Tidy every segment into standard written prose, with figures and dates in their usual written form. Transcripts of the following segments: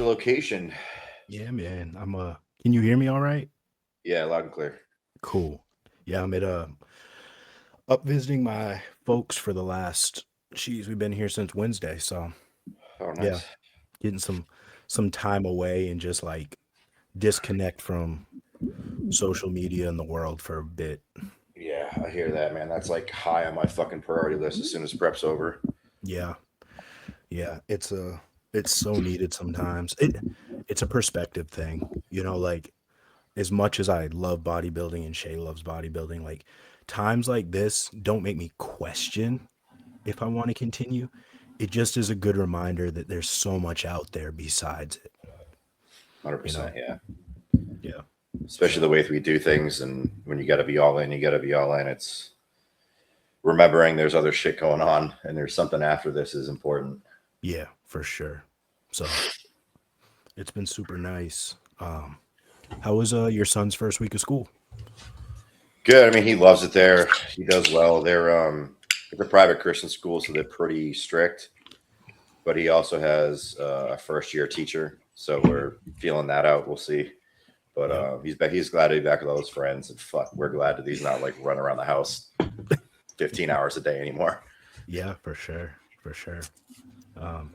your location? Yeah, man. Can you hear me all right? Yeah, loud and clear. Cool. Yeah, I'm at up visiting my folks for the last we've been here since Wednesday, so Oh, yeah, nice. getting some time away and just like disconnect from social media and the world for a bit. Yeah, I hear that, man. That's like high on my fucking priority list as soon as prep's over. Yeah. Yeah, it's so needed sometimes. It's a perspective thing. Like as much as I love bodybuilding and Shay loves bodybuilding, like times like this don't make me question if I want to continue. It just is a good reminder that there's so much out there besides it, you know? 100%, yeah. Yeah. Especially the way we do things, and when you got to be all in, you got to be all in. It's remembering there's other shit going on, and there's something after this is important. Yeah, for sure. So it's been super nice. How was your son's first week of school? Good. I mean, he loves it there. He does well. It's a private Christian school, so they're pretty strict. But he also has a first year teacher, so we're feeling that out. We'll see. But he's glad to be back with all his friends, and fuck, we're glad that he's not like running around the house 15 hours a day anymore. Yeah, for sure.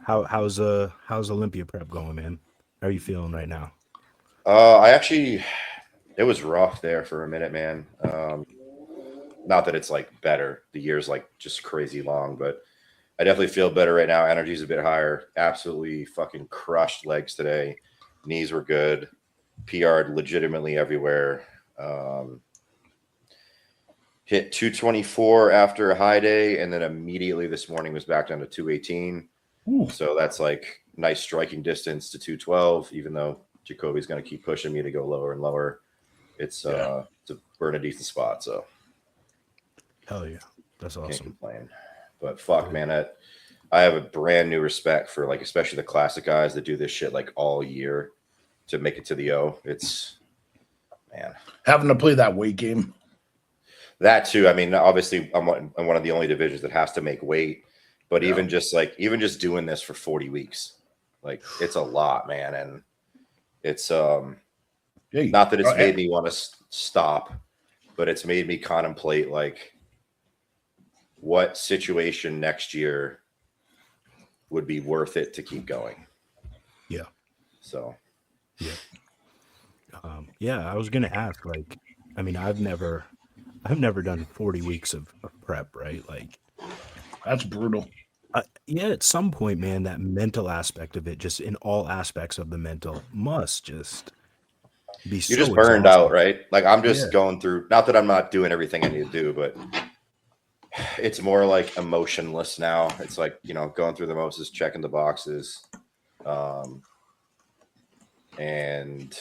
How's Olympia prep going, man? How are you feeling right now? It was rough there for a minute, man. Not that it's like better. The year's like just crazy long, but I definitely feel better right now. Energy's a bit higher. Absolutely fucking crushed legs today. Knees were good. PR'd legitimately everywhere. Hit 224 after a high day, and then immediately this morning was back down to 218. Ooh. So that's like nice striking distance to 212, even though Jacoby's going to keep pushing me to go lower and lower. We're in a decent spot. So hell yeah, that's awesome. Can't complain. But fuck, man, I have a brand new respect for like especially the classic guys that do this shit like all year to make it to the O. It's man having to play that weight game. That too. I mean, obviously, I'm one of the only divisions that has to make weight. But even just doing this for 40 weeks, like it's a lot, man. And it's not that it's made me want to stop, but it's made me contemplate like what situation next year would be worth it to keep going. Yeah. So. Yeah. I was gonna ask, like, I mean, I've never done 40 weeks of prep, right? Like, that's brutal. Yeah, at some point, man, that mental aspect of it, just in all aspects of the mental, must just be so You're just burned out, right? Like I'm just going through, not that I'm not doing everything I need to do, but it's more like emotionless now. It's like, going through the motions, checking the boxes. And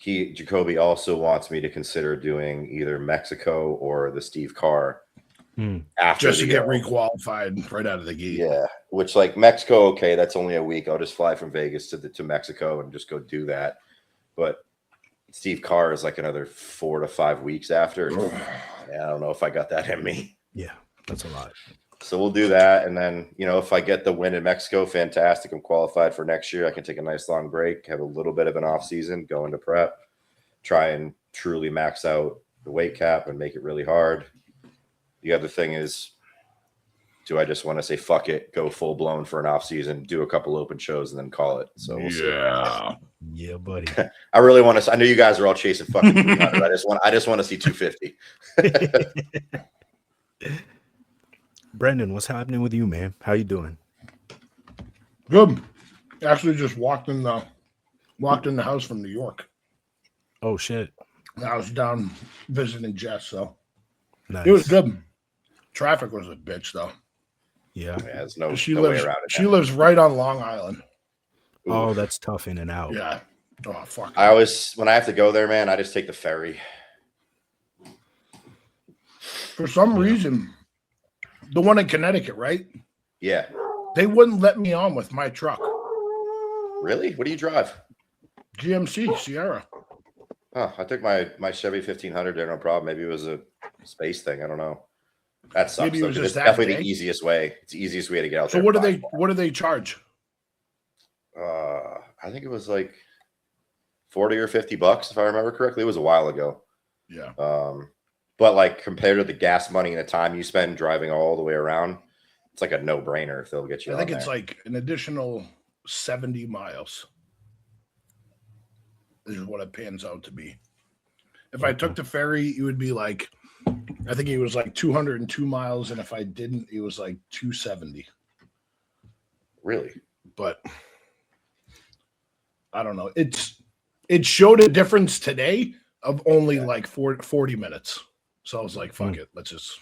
Jacoby also wants me to consider doing either Mexico or the Steve Carr after just to get requalified right out of the gate. Yeah, which like Mexico, okay, that's only a week. I'll just fly from Vegas to Mexico and just go do that. But Steve Carr is like another 4 to 5 weeks after. I don't know if I got that in me. Yeah, that's a lot. So we'll do that, and then if I get the win in Mexico, fantastic. I'm qualified for next year. I can take a nice long break, have a little bit of an off season, go into prep, try and truly max out the weight cap and make it really hard. The other thing is, do I just want to say fuck it, go full blown for an off season, do a couple open shows, and then call it? So we'll see. Yeah, buddy. I really want to. I know you guys are all chasing fucking 300. I just want to see 250. Brendan, what's happening with you, man? How you doing? Good. Actually, just walked in the house from New York. Oh shit! I was down visiting Jess, so nice. It was good. Traffic was a bitch, though. Yeah, there's no way around it. She lives right on Long Island. Oh, that's tough in and out. Yeah. Oh fuck. When I have to go there, man, I just take the ferry. For some reason, the one in Connecticut, right? Yeah. They wouldn't let me on with my truck. Really? What do you drive? GMC Sierra. Oh, I took my Chevy 1500 there, no problem. Maybe it was a space thing. I don't know. That sucks. Maybe it was it's definitely the easiest way. It's the easiest way to get out there. So what do they charge? I think it was like 40 or $50 if I remember correctly. It was a while ago. Yeah. But like compared to the gas money and the time you spend driving all the way around, it's like a no-brainer if they'll get you. I think on it's there. like an additional 70 miles. This is what it pans out to be. If I took the ferry, it would be like, I think it was like 202 miles, and if I didn't, it was like 270. Really? But I don't know. It showed a difference today of only like 40 minutes. So I was like, fuck it. Let's just.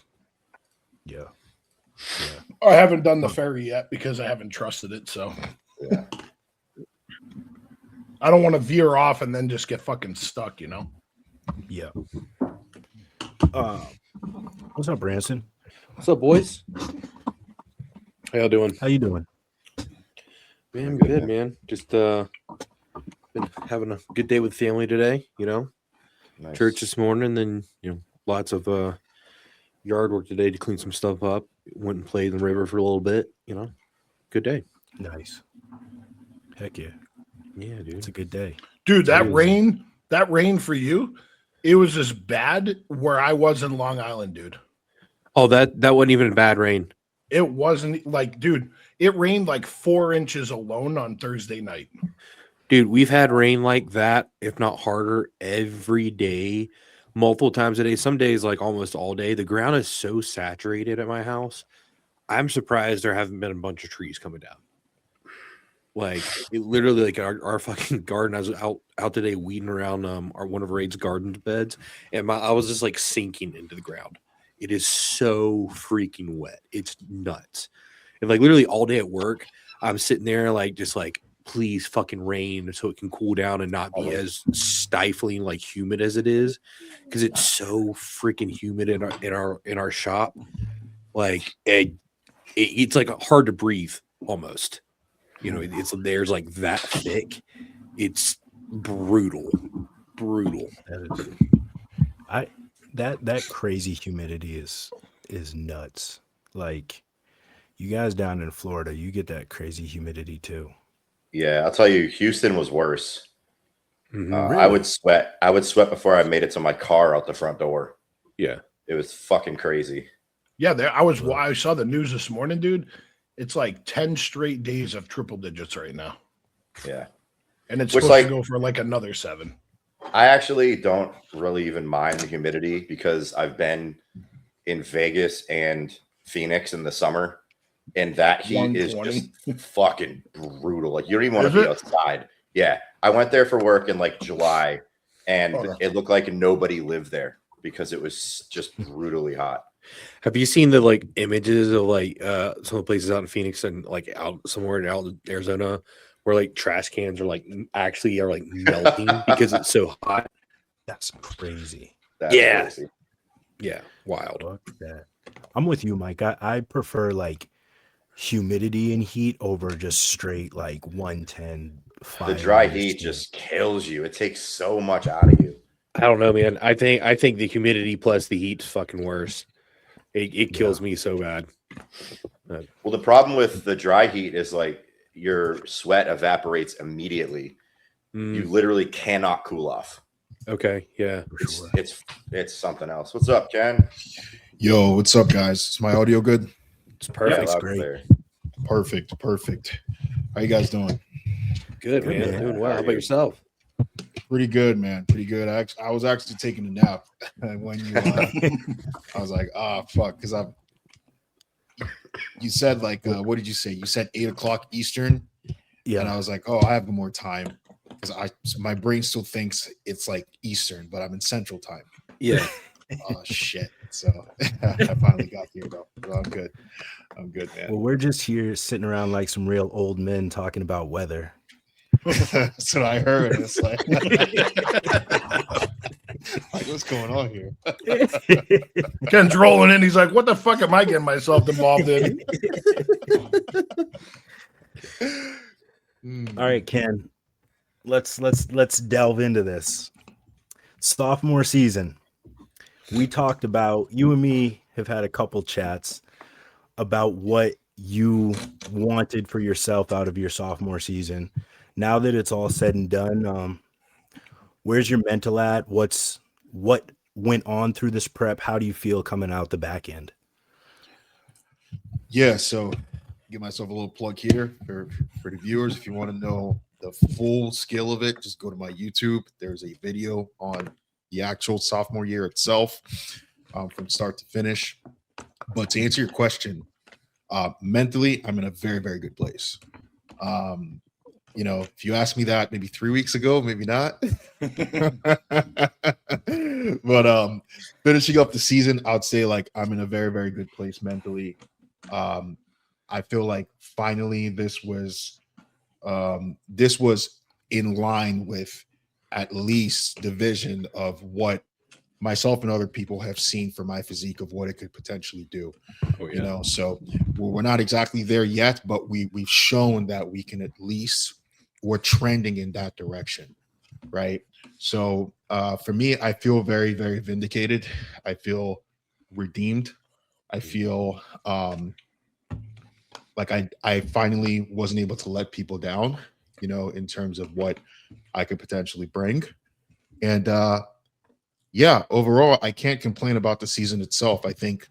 Yeah. I haven't done the ferry yet because I haven't trusted it. So Yeah. I don't want to veer off and then just get fucking stuck, you know? Yeah. What's up, Branson? What's up, boys? How y'all doing? How you doing? Man, I'm good, man. Just been having a good day with family today, you know. Nice. Church this morning, then lots of yard work today to clean some stuff up. Went and played in the river for a little bit, you know. Good day. Nice. Heck yeah. Yeah, dude. It's a good day. Dude, that rain for you, it was as bad where I was in Long Island, dude. Oh, that wasn't even a bad rain. It wasn't like, dude, it rained like 4 inches alone on Thursday night. Dude, we've had rain like that, if not harder, every day, multiple times a day. Some days, like almost all day. The ground is so saturated at my house. I'm surprised there haven't been a bunch of trees coming down. Like, it literally, like our fucking garden. I was out today weeding around one of Raid's garden beds, and I was just like sinking into the ground. It is so freaking wet. It's nuts. And like literally all day at work, I'm sitting there like just like, please fucking rain so it can cool down and not be as stifling, like humid as it is, because it's so freaking humid in our shop. Like it's like hard to breathe almost. You know, there's like that thick. It's brutal. That crazy humidity is nuts. Like, you guys down in Florida, you get that crazy humidity too. Yeah, I'll tell you, Houston was worse. Mm-hmm. Really? I would sweat before I made it to my car out the front door. Yeah. It was fucking crazy. Yeah, I saw the news this morning, dude. It's like 10 straight days of triple digits right now. Yeah. And it's Which, supposed like, to go for like another 7. I actually don't really even mind the humidity because I've been in Vegas and Phoenix in the summer, and that heat is just fucking brutal. Like, you don't even want to be outside. Yeah. I went there for work in like July, and it looked like nobody lived there because it was just brutally hot. Have you seen the like images of like some of the places out in Phoenix and like out somewhere out in Arizona where like trash cans are like actually are like melting because it's so hot? That's crazy. That's crazy. Yeah, wild. Fuck that. I'm with you, Mike. I prefer like humidity and heat over just straight like 110. The dry heat just kills you. It takes so much out of you. I don't know, man. I think the humidity plus the heat's fucking worse. It kills me so bad. Well, the problem with the dry heat is like your sweat evaporates immediately. You literally cannot cool off. Okay, yeah. It's something else. What's up, Ken? Yo, what's up, guys? Is my audio good? It's perfect. Yeah, great. Perfect. How you guys doing? Good, man. Doing well. How about yourself? Pretty good, man. Pretty good. I was actually taking a nap when you. I was like, fuck, because you said like, what did you say? You said 8 o'clock Eastern. Yeah, and I was like, I have more time because my brain still thinks it's like Eastern, but I'm in Central Time. Yeah. Oh shit. So I finally got here, bro. So I'm good, man. Well, we're just here sitting around like some real old men talking about weather. That's what I heard. It's like, what's going on here? Ken's rolling in. He's like, what the fuck am I getting myself involved in? All right, Ken. Let's delve into this. Sophomore season. We talked about, you and me have had a couple chats about what you wanted for yourself out of your sophomore season. now that it's all said and done, where's your mental at? What went on through this prep? How do you feel coming out the back end? Yeah, so give myself a little plug here for the viewers. If you want to know the full scale of it, just go to my YouTube. There's a video on the actual sophomore year itself, from start to finish. But to answer your question, mentally, I'm in a very, very good place. If you asked me that maybe 3 weeks ago, maybe not. But finishing up the season, I'd say like I'm in a very, very good place mentally. I feel like finally this was in line with at least the vision of what myself and other people have seen for my physique of what it could potentially do. Oh, yeah. So we're not exactly there yet, but we've shown that we can we're trending in that direction, right? So for me, I feel very, very vindicated. I feel redeemed. I feel like I finally wasn't able to let people down, in terms of what I could potentially bring. And overall, I can't complain about the season itself. I think,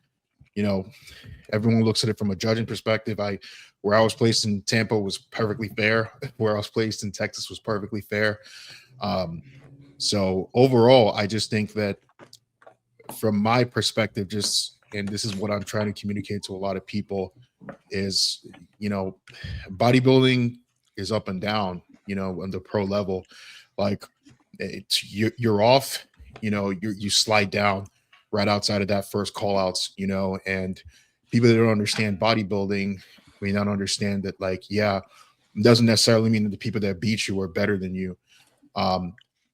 everyone looks at it from a judging perspective. Where I was placed in Tampa was perfectly fair. Where I was placed in Texas was perfectly fair. So overall, I just think that from my perspective, and this is what I'm trying to communicate to a lot of people, is, bodybuilding is up and down, on the pro level. Like you're off, you slide down right outside of that first call outs, and people that don't understand bodybuilding may not understand that, like, it doesn't necessarily mean that the people that beat you are better than you.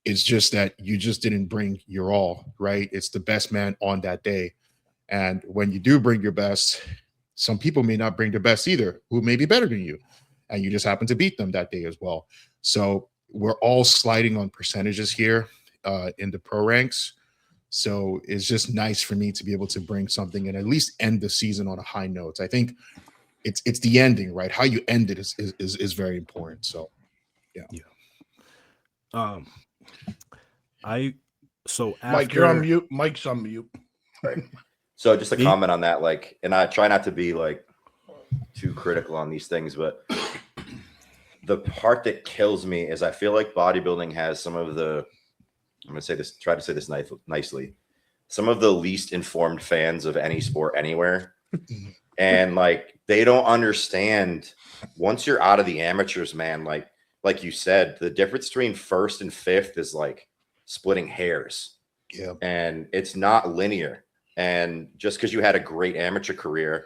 It's just that you just didn't bring your all, right? It's the best man on that day. And when you do bring your best, some people may not bring their best either, who may be better than you. And you just happen to beat them that day as well. So we're all sliding on percentages here in the pro ranks. So it's just nice for me to be able to bring something and at least end the season on a high note. I think it's the ending, right? How you end it is very important. So Yeah. So Mike, you're on mute. Mike's on mute. Right. So just a comment on that, like, and I try not to be like too critical on these things, but the part that kills me is I feel like bodybuilding has some of the, I'm going to say this, try to say this nicely, some of the least informed fans of any sport anywhere. And like, they don't understand, once you're out of the amateurs, man, like you said, the difference between first and fifth is like splitting hairs. Yeah. And it's not linear. And just because you had a great amateur career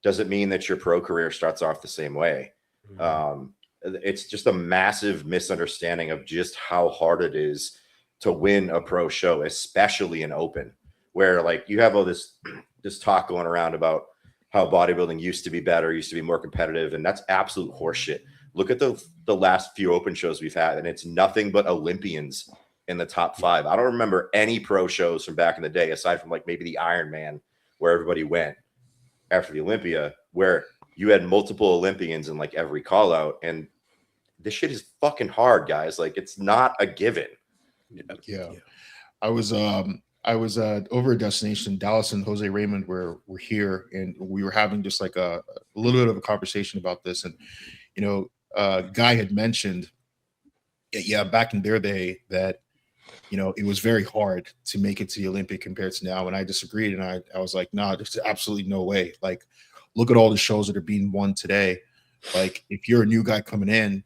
doesn't mean that your pro career starts off the same way. It's just a massive misunderstanding of just how hard it is to win a pro show, especially in open, where like you have all this talk going around about how bodybuilding used to be better, used to be more competitive. And that's absolute horseshit. Look at the last few open shows we've had, and it's nothing but Olympians in the top 5. I don't remember any pro shows from back in the day, aside from like maybe the Ironman, where everybody went after the Olympia, where you had multiple Olympians in like every call out. And this shit is fucking hard, guys. Like, it's not a given. Yeah. I was over at Destination. Dallas and Jose Raymond were here, and we were having just like a little bit of a conversation about this. And Guy had mentioned, back in their day that it was very hard to make it to the Olympic compared to now. And I disagreed, and I was like, nah, there's absolutely no way. Like, look at all the shows that are being won today. Like, if you're a new guy coming in,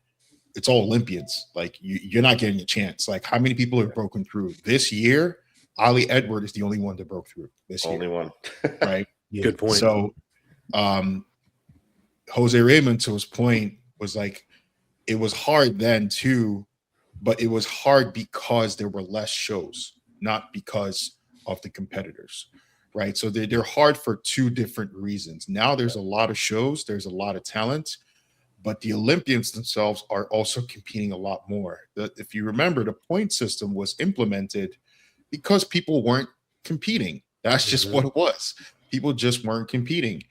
it's all Olympians. Like, you're not getting a chance. Like, how many people have broken through this year? Ali Edward is the only one that broke through this year. Only one. Right? Yeah. Good point. So Jose Raymond, to his point, was like, it was hard then too, but it was hard because there were less shows, not because of the competitors, right? So they're hard for two different reasons. Now there's a lot of shows, there's a lot of talent, but the Olympians themselves are also competing a lot more. If you remember, the point system was implemented because people weren't competing. That's just what it was. People just weren't competing,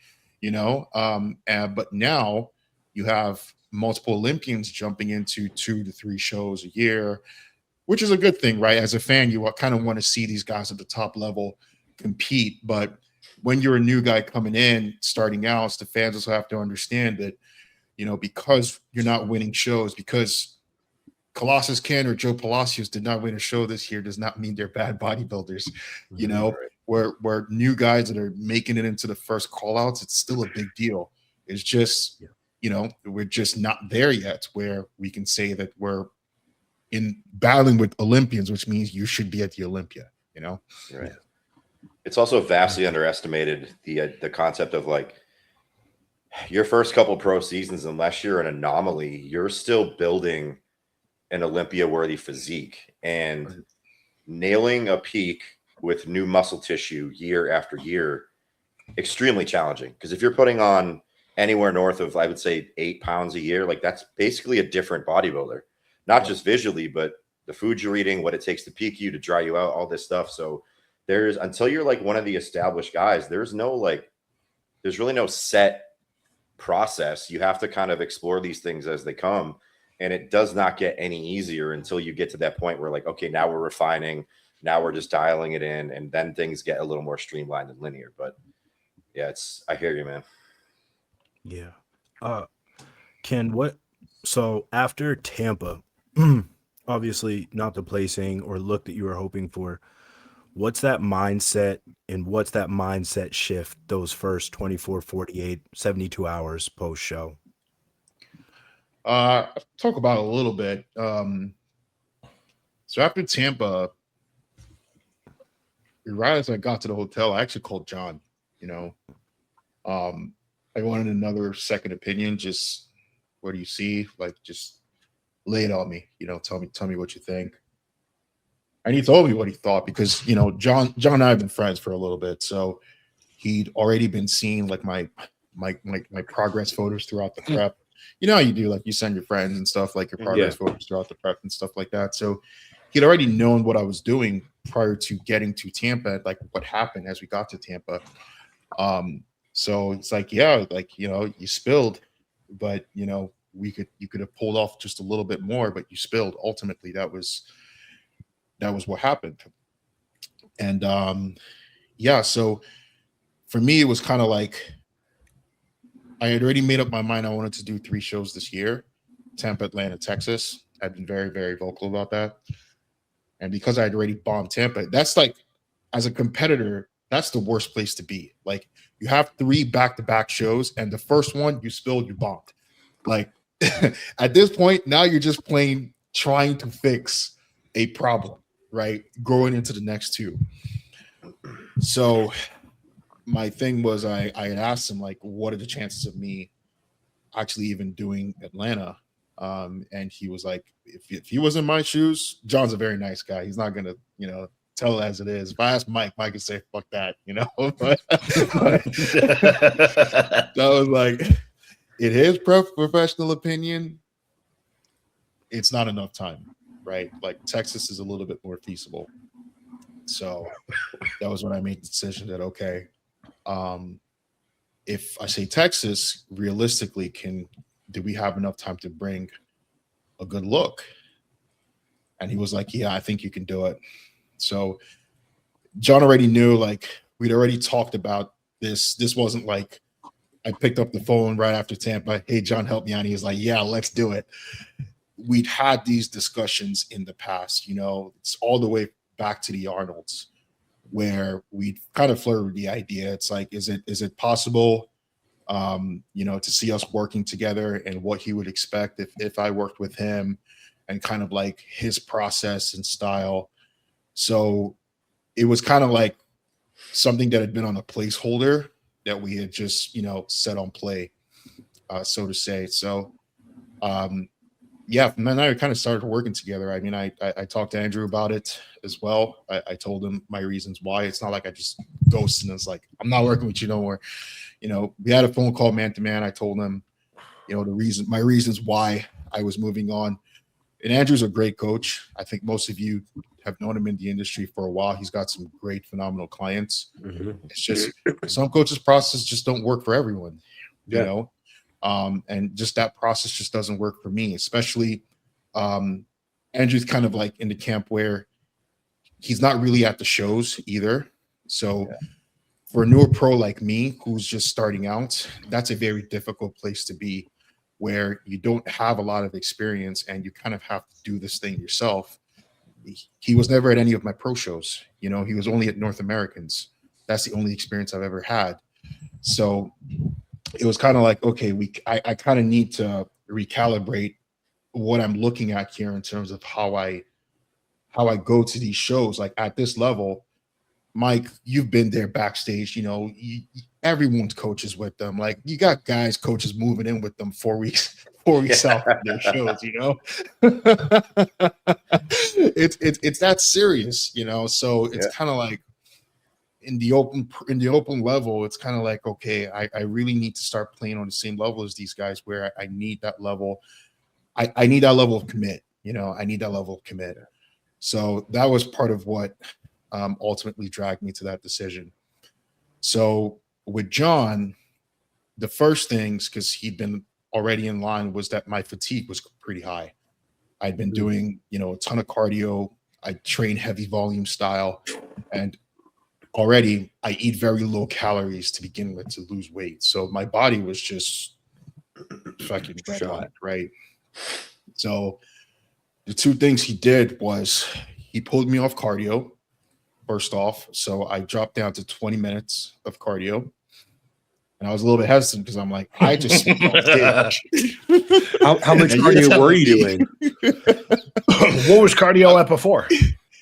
but now you have multiple Olympians jumping into 2 to 3 shows a year, which is a good thing, right? As a fan, you kind of want to see these guys at the top level compete. But when you're a new guy coming in, starting out, the fans also have to understand that, because you're not winning shows, because Colossus Ken or Joe Palacios did not win a show this year, does not mean they're bad bodybuilders. Where new guys that are making it into the first call outs, it's still a big deal. It's just, we're just not there yet where we can say that we're in battling with Olympians, which means you should be at the Olympia, Right. It's also vastly underestimated the concept of like your first couple pro seasons, unless you're an anomaly, you're still building an Olympia worthy physique, and nailing a peak with new muscle tissue year after year, extremely challenging. Because if you're putting on anywhere north of, I would say, 8 pounds a year, like that's basically a different bodybuilder, not just visually, but the food you're eating, what it takes to peak you, to dry you out, all this stuff. So until you're like one of the established guys, there's really no set process. You have to kind of explore these things as they come. And it does not get any easier until you get to that point where like, okay, now we're refining, now we're just dialing it in, and then things get a little more streamlined and linear. But yeah, I hear you, man. Yeah. Ken, so after Tampa, obviously not the placing or look that you were hoping for, what's that mindset and what's that mindset shift those first 24, 48, 72 hours post show? I'll talk about it a little bit. So after Tampa, right as I got to the hotel, I actually called John. I wanted another second opinion. Just what do you see? Like, just lay it on me. Tell me what you think. And he told me what he thought because John and I have been friends for a little bit, so he'd already been seeing like my progress photos throughout the prep. You know how you do, like you send your friends and stuff, like your progress photos throughout the prep and stuff like that. So he'd already known what I was doing prior to getting to Tampa, like what happened as we got to Tampa. So it's like, you spilled, but you could have pulled off just a little bit more, but you spilled. Ultimately, that was what happened. And so for me, it was kind of like I had already made up my mind. I wanted to do 3 shows this year: Tampa, Atlanta, Texas. I've been very, very vocal about that. And because I had already bombed Tampa, that's like, as a competitor, that's the worst place to be. Like, you have 3 back-to-back shows, and the first one you spilled, you bombed. Like, at this point, now you're just trying to fix a problem, right? Growing into the next 2. So my thing was I had asked him, like, what are the chances of me actually even doing Atlanta? And he was like, if he was in my shoes, John's a very nice guy. He's not going to, tell it as it is. If I ask Mike would say, fuck that, but that was like, in his professional opinion, it's not enough time, right? Like, Texas is a little bit more feasible. So that was when I made the decision that, okay, if I say Texas, realistically, do we have enough time to bring a good look? And he was like, yeah, I think you can do it. So John already knew, like, we'd already talked about this. This wasn't like I picked up the phone right after Tampa. Hey, John, help me out. And he was like, yeah, let's do it. We'd had these discussions in the past, it's all the way back to the Arnolds, where we kind of flirted with the idea. It's like, is it possible, to see us working together, and what he would expect if I worked with him, and kind of like his process and style. So it was kind of like something that had been on a placeholder that we had just, set on play, so to say. So, from then I kind of started working together. I mean, I talked to Andrew about it as well. I told him my reasons why. It's not like I just ghosted and it's like, I'm not working with you no more. We had a phone call man to man. I told him, my reasons why I was moving on. And Andrew's a great coach. I think most of you have known him in the industry for a while. He's got some great, phenomenal clients. Mm-hmm. It's just some coaches' process just don't work for everyone, you know. And just that process just doesn't work for me, especially Andrew's kind of like in the camp where he's not really at the shows either. So for a newer pro like me, who's just starting out, that's a very difficult place to be, where you don't have a lot of experience and you kind of have to do this thing yourself. He was never at any of my pro shows. You know, he was only at North Americans. That's the only experience I've ever had. So it was kind of like, okay, I kind of need to recalibrate what I'm looking at here in terms of how I go to these shows. Like at this level, Mike, you've been there backstage, you know, everyone's coaches with them. Like you got guys, coaches moving in with them 4 weeks out of their shows, you know. It's that serious, you know. So it's kind of like in the open level, it's kind of like, okay, I really need to start playing on the same level as these guys, where I need that level. I need that level of commit, you know. I need that level of commit. So that was part of what ultimately dragged me to that decision. So with John, the first things, because he'd been already in line, was that my fatigue was pretty high. I'd been doing, you know, a ton of cardio. I train heavy volume style, and already I eat very low calories to begin with to lose weight. So my body was just fucking red hot, right? So the two things he did was he pulled me off cardio, first off. So I dropped down to 20 minutes of cardio. And I was a little bit hesitant because I'm like, I just how much cardio were you doing? What was cardio at before?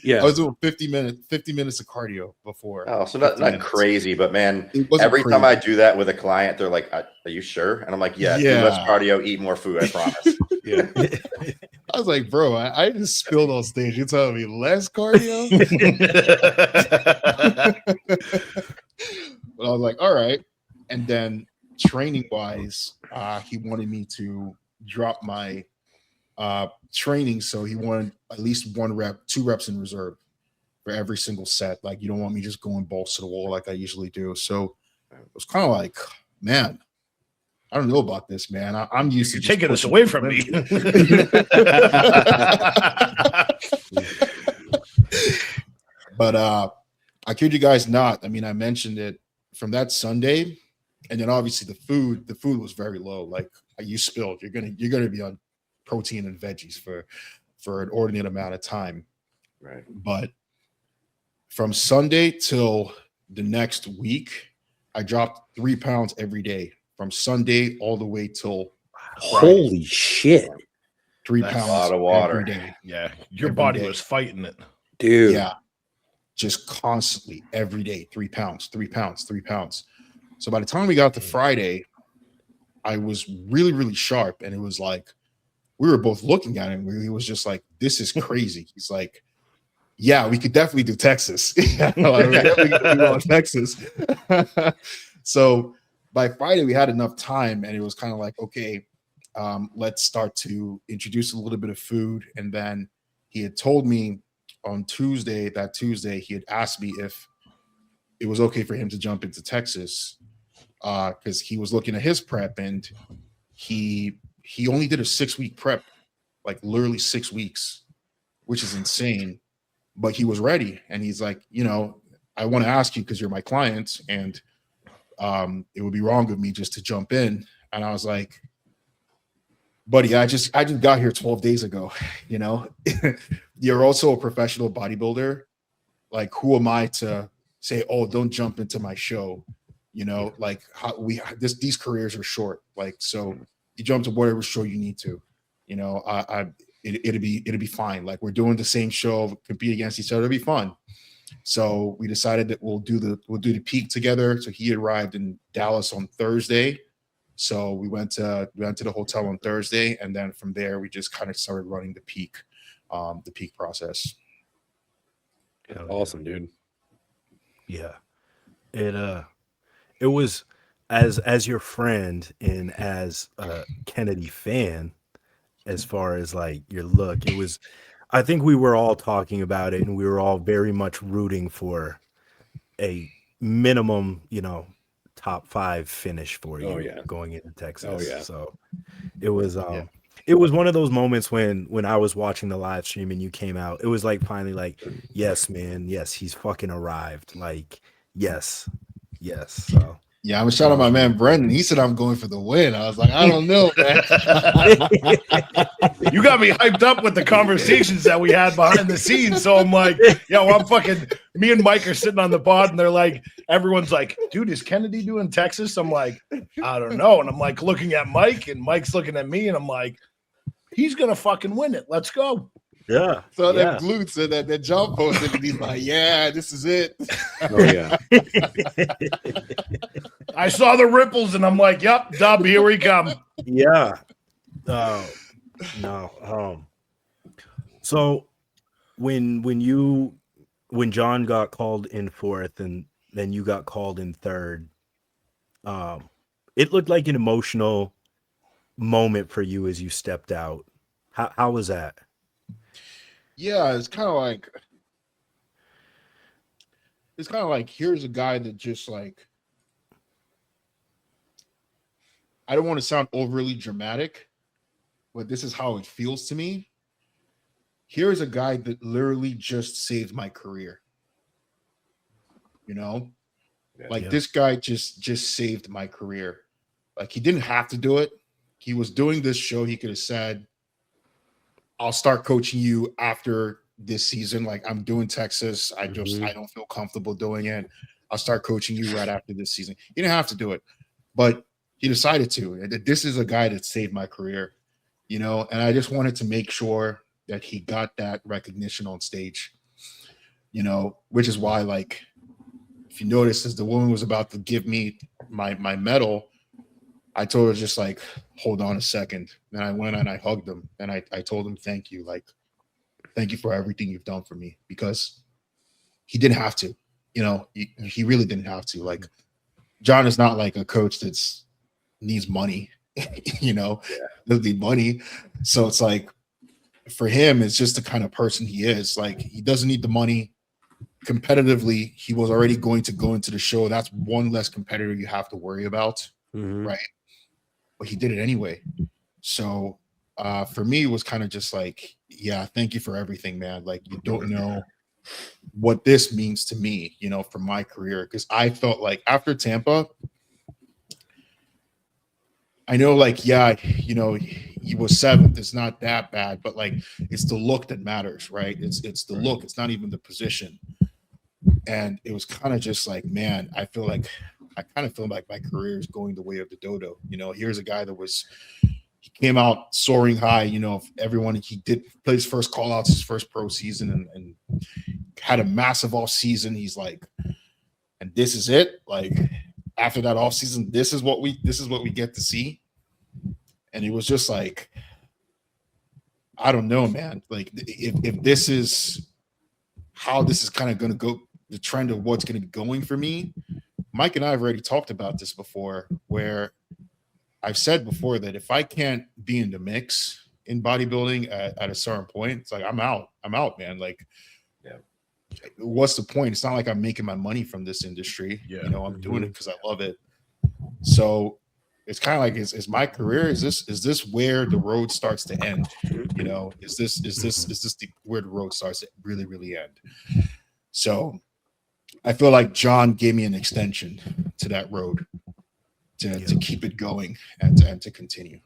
Yeah, I was doing 50 minutes of cardio before. Oh, so not crazy, but man, It wasn't every crazy. time I do that with a client, they're like, "Are you sure?" And I'm like, "Yeah, do less cardio, eat more food, I promise." yeah. I was like, bro, I just spilled on stage. You're telling me less cardio? But I was like, all right. And then training wise, he wanted me to drop my training. So he wanted at least 2 reps in reserve for every single set. Like, you don't want me just going balls to the wall like I usually do. So it was kind of like, man, I don't know about this, man. I'm used to taking this away from me. But I kid you guys not. I mean, I mentioned it from that Sunday, and then obviously the food was very low. Like you spilled. You're gonna be on protein and veggies for an ordinate amount of time. Right. But from Sunday till the next week, I dropped 3 pounds every day. From Sunday all the way till Friday. Holy shit, 3 That's pounds a lot of water. every day. Yeah, your Every body day. was fighting it. dude. Yeah, just constantly every day, 3 pounds, 3 pounds, 3 pounds. So by the time we got to Friday, I was really, really sharp, and it was like we were both looking at him. He was just like, "This is crazy." He's like, "Yeah, we could definitely do Texas." We definitely could do Texas. So by Friday, we had enough time, and it was kind of like, okay, let's start to introduce a little bit of food. And then he had told me on Tuesday, he had asked me if it was okay for him to jump into Texas because he was looking at his prep, and he only did a 6-week prep, like literally 6 weeks, which is insane. But he was ready, and he's like, you know, I want to ask you because you're my client, and it would be wrong of me just to jump in. And I was like, buddy, I just got here 12 days ago. You know, you're also a professional bodybuilder. Like, who am I to say, oh, don't jump into my show? You know, like these careers are short. Like, so you jump to whatever show you need to. You know, it'll be fine. Like, we're doing the same show, compete against each other. It'll be fun. So we decided that we'll do the peak together. So he arrived in Dallas on Thursday. So we went to the hotel on Thursday, and then from there we just kind of started running the peak process. Awesome, dude. Yeah. It was as your friend and as a Kennedy fan, as far as like your look, it was, I think we were all talking about it, and we were all very much rooting for a minimum, you know, top 5 finish for you Oh, yeah. going into Texas. Oh, yeah. So it was it was one of those moments when I was watching the live stream and you came out. It was like finally like, yes, man, yes, he's fucking arrived. Like, yes. So Yeah, I was shouting out my man Brendan. He said I'm going for the win. I was like, I don't know, man. You got me hyped up with the conversations that we had behind the scenes. So I'm like, yo, I'm fucking. Me and Mike are sitting on the pod, and they're like, everyone's like, dude, is Kennedy doing Texas? I'm like, I don't know. And I'm like looking at Mike, and Mike's looking at me, and I'm like, he's gonna fucking win it. Let's go. yeah. So that glutes and that John posted, and he's like, yeah, this is it. Oh yeah. I saw the ripples, and I'm like, yep, dub, here we come. Yeah. No. So when John got called in 4th and then you got called in 3rd, it looked like an emotional moment for you as you stepped out. How was that? Yeah, it's kind of like here's a guy that just like, I don't want to sound overly dramatic, but this is how it feels to me. Here's a guy that literally just saved my career. You know, this guy just saved my career. Like, he didn't have to do it. He was doing this show. He could have said, I'll start coaching you after this season. Like, I'm doing Texas. I don't feel comfortable doing it. I'll start coaching you right after this season. He didn't have to do it, but he decided to. This is a guy that saved my career, you know, and I just wanted to make sure that he got that recognition on stage, you know, which is why, like, if you notice, as the woman was about to give me my medal, I told her just like, hold on a second. And I went and I hugged him and I told him, thank you. Like, thank you for everything you've done for me, because he didn't have to, you know, he really didn't have to. Like, John is not like a coach that's needs money, you know, doesn't need money. So it's like, for him, it's just the kind of person he is. Like, he doesn't need the money. Competitively, he was already going to go into the show. That's one less competitor you have to worry about, right? But he did it anyway. So for me, it was kind of just like, yeah, thank you for everything, man. Like, you don't know what this means to me, you know, for my career. Because I felt like after Tampa, I know, like, yeah, you know, he was 7th. It's not that bad, but like, it's the look that matters, right? It's the look. It's not even the position. And it was kind of just like, man, I kind of feel like my career is going the way of the dodo. You know, here's a guy that he came out soaring high, you know, everyone. He did play his first call outs, his first pro season, and had a massive off season. He's like, and this is it. Like, after that off season, this is what we get to see. And it was just like, I don't know, man. Like, if this is how this is kind of going to go, the trend of what's going to be going for me, Mike and I have already talked about this before, where I've said before that if I can't be in the mix in bodybuilding at a certain point, it's like, I'm out, man. Like, what's the point? It's not like I'm making my money from this industry. You know, I'm doing it because I love it. So it's kind of like, is my career, is this where the road starts to end? You know, is this where the road starts to really, really end? So I feel like John gave me an extension to that road to keep it going and to continue.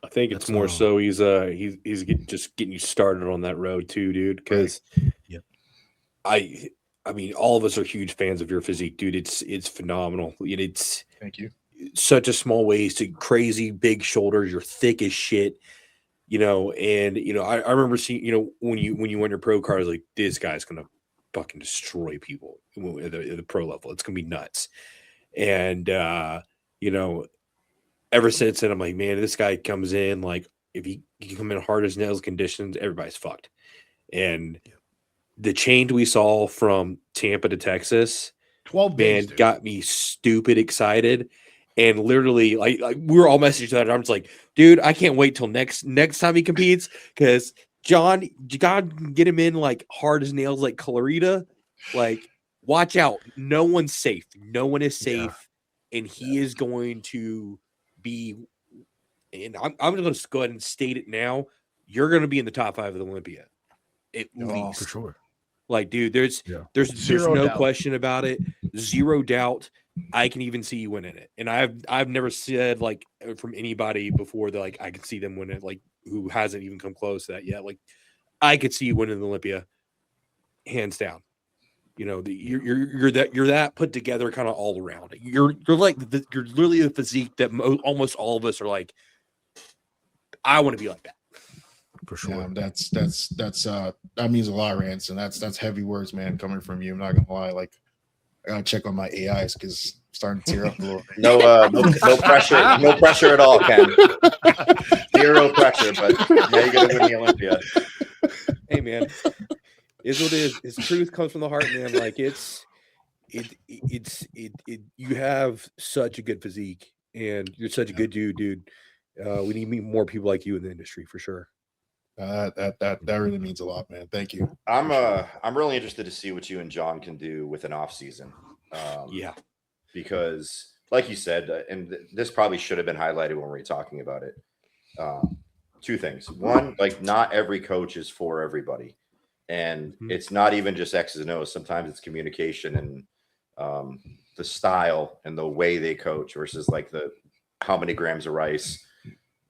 I think it's more so he's just getting you started on that road too, dude. Because I mean, all of us are huge fans of your physique, dude. It's phenomenal. It's thank you. Such a small waist, to crazy big shoulders. You're thick as shit, you know. And you know, I remember seeing, you know, when you won your pro card, I was like, this guy's gonna fucking destroy people at the pro level. It's gonna be nuts. And you know, ever since then, I'm like, man, this guy comes in, like, if he can come in hard as nails conditions, everybody's fucked. And the change we saw from Tampa to Texas, 12 days, got me stupid excited. And literally, like we were all messaging that. I'm just like, dude, I can't wait till next time he competes, because John, you gotta get him in like hard as nails, like Clarita. Like, watch out. No one's safe. No one is safe and he is going to be. And I'm going to go ahead and state it now. You're going to be in the top 5 of the Olympia, at least. For sure. Like, dude, there's Zero no doubt. question about it. Zero doubt. I can even see you winning it. And I've never said like from anybody before that like I could see them win it, like who hasn't even come close to that yet. Like I could see you winning the Olympia, hands down. You know, you're that put together kind of all around. You're literally the physique that almost all of us are like. I want to be like that. For sure. Yeah, that means a lot, Rance, and that's heavy words, man, coming from you. I'm not gonna lie. Like, I gotta check on my AIs because I'm starting to tear up a little bit. No pressure. No pressure at all, Ken. Zero pressure, but yeah, you're gonna win the Olympia. Hey, man, is what it is. It's truth comes from the heart, man. Like you have such a good physique, and you're such a good dude. We need more people like you in the industry for sure. That really means a lot, man. Thank you. I'm really interested to see what you and John can do with an off season. Yeah, because like you said, and this probably should have been highlighted when we were talking about it. 2 things. One, like not every coach is for everybody, and it's not even just X's and O's. Sometimes it's communication and the style and the way they coach versus like the how many grams of rice,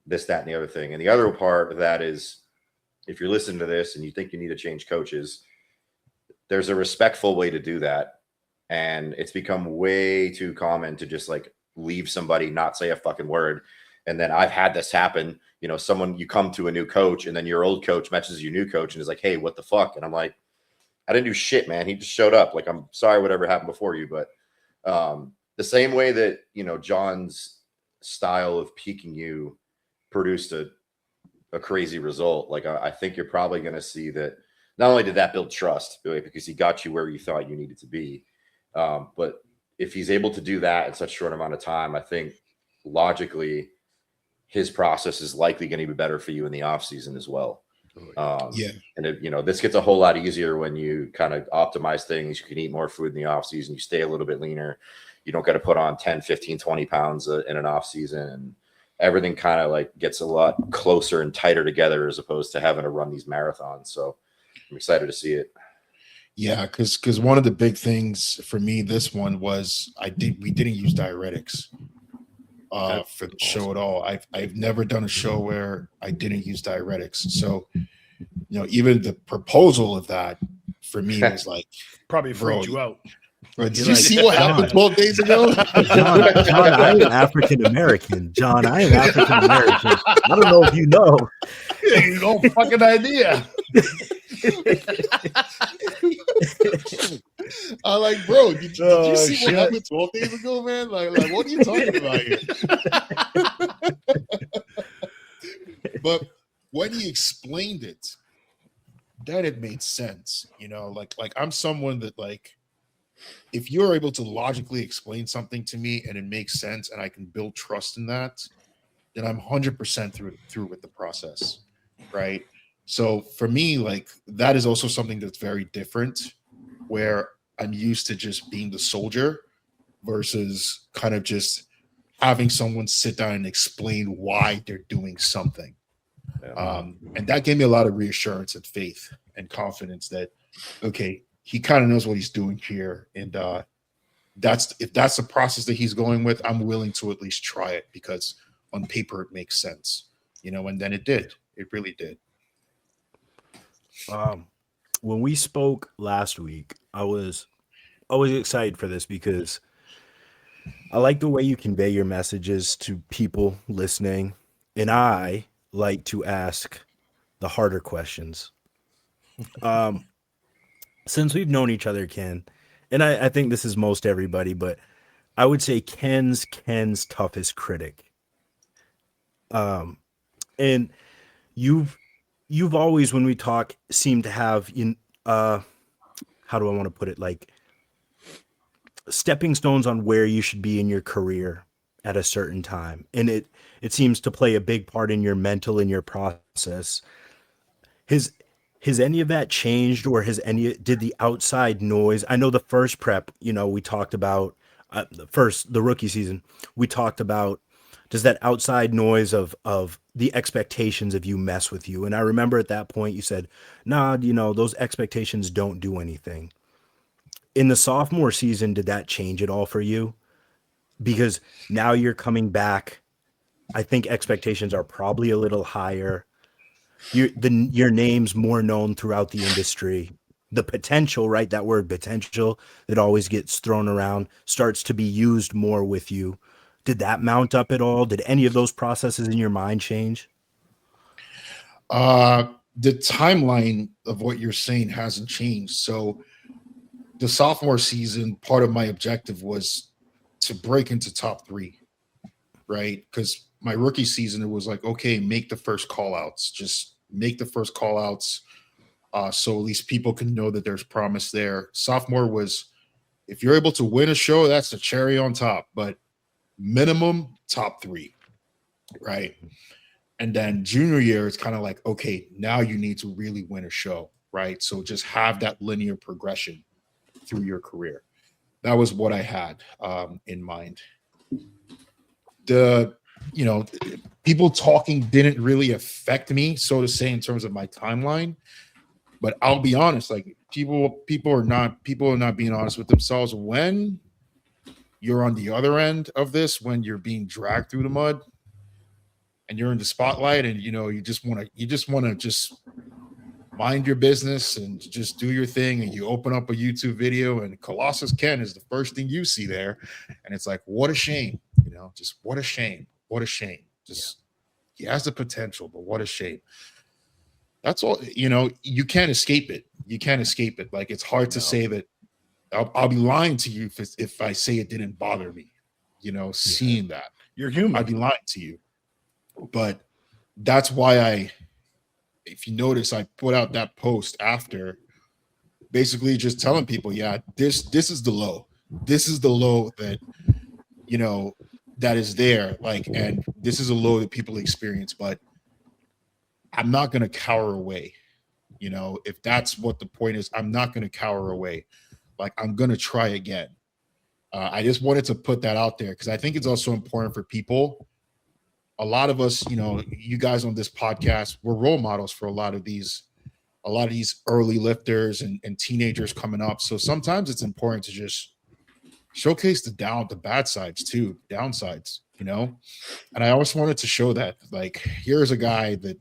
this, that, and the other thing. And the other part of that is, if you're listening to this and you think you need to change coaches, there's a respectful way to do that. And it's become way too common to just like leave somebody, not say a fucking word. And then I've had this happen, you know, you come to a new coach and then your old coach messages your new coach and is like, hey, what the fuck? And I'm like, I didn't do shit, man. He just showed up. Like, I'm sorry, whatever happened before you. But the same way that, you know, John's style of peaking you produced a crazy result. Like, I think you're probably going to see that not only did that build trust because he got you where you thought you needed to be, but if he's able to do that in such a short amount of time, I think logically his process is likely going to be better for you in the off season as well. And you know, this gets a whole lot easier when you kind of optimize things. You can eat more food in the off season. You stay a little bit leaner. You don't got to put on 10, 15, 20 pounds in an off season, and everything kind of like gets a lot closer and tighter together as opposed to having to run these marathons. So I'm excited to see it. Yeah, because one of the big things for me, this one was we didn't use diuretics for the show at all. I've never done a show where I didn't use diuretics. So, you know, even the proposal of that for me was like Probably freaked you out. Bro, did you see what happened 12 days ago? John, I am African American. John, I am African American. I don't know if you know. You no fucking idea. I'm like, bro, did you see what happened 12 days ago, man? Like what are you talking about here? But when he explained it, then it made sense. You know, like I'm someone that like, if you're able to logically explain something to me and it makes sense and I can build trust in that, then I'm 100% through with the process, right? So for me, like that is also something that's very different, where I'm used to just being the soldier versus kind of just having someone sit down and explain why they're doing something. And that gave me a lot of reassurance and faith and confidence that, okay, he kind of knows what he's doing here. And if that's the process that he's going with, I'm willing to at least try it because on paper it makes sense, you know, and then it did. It really did. When we spoke last week, I was always excited for this because I like the way you convey your messages to people listening. And I like to ask the harder questions. Since we've known each other, Ken, and I think this is most everybody, but I would say Ken's toughest critic. And you've always, when we talk, seemed to have how do I want to put it, like stepping stones on where you should be in your career at a certain time, and it seems to play a big part in your mental and your process. Has any of that changed, or did the outside noise? I know the first prep, you know, we talked about the rookie season, we talked about does that outside noise of the expectations of you mess with you? And I remember at that point you said, nah, those expectations don't do anything. In the sophomore season, did that change at all for you? Because now you're coming back. I think expectations are probably a little higher. Your name's more known throughout the industry. The potential, right? That word potential that always gets thrown around starts to be used more with you. Did that mount up at all? Did any of those processes in your mind change? The timeline of what you're saying hasn't changed. So the sophomore season, part of my objective was to break into top 3, right? Because my rookie season, it was like, okay, make the first call outs, just make the first call outs. So at least people can know that there's promise there. Sophomore was, if you're able to win a show, that's the cherry on top, but minimum top 3, right? And then junior year, it's kind of like, okay, now you need to really win a show, right? So just have that linear progression through your career. That was what I had in mind. People talking didn't really affect me, so to say, in terms of my timeline. But I'll be honest, like people are not being honest with themselves when you're on the other end of this, when you're being dragged through the mud and you're in the spotlight, and you just want to mind your business and just do your thing, and you open up a YouTube video and Colossus Ken is the first thing you see there, and it's like, what a shame, just what a shame. Just he has the potential, but what a shame. That's all. You can't escape it. Like, it's hard to say that. I'll be lying to you if I say it didn't bother me, seeing that. You're human. I'd be lying to you. But that's why if you notice, I put out that post after, basically just telling people, yeah, this is the low. This is the low that, that is there. Like, and this is a low that people experience, but I'm not going to cower away. If that's what the point is, I'm not going to cower away. Like, I'm going to try again. I just wanted to put that out there because I think it's also important for people. A lot of us, you guys on this podcast, we're role models for a lot of these early lifters and teenagers coming up. So sometimes it's important to just showcase the bad sides too, downsides, and I always wanted to show that, like, here's a guy that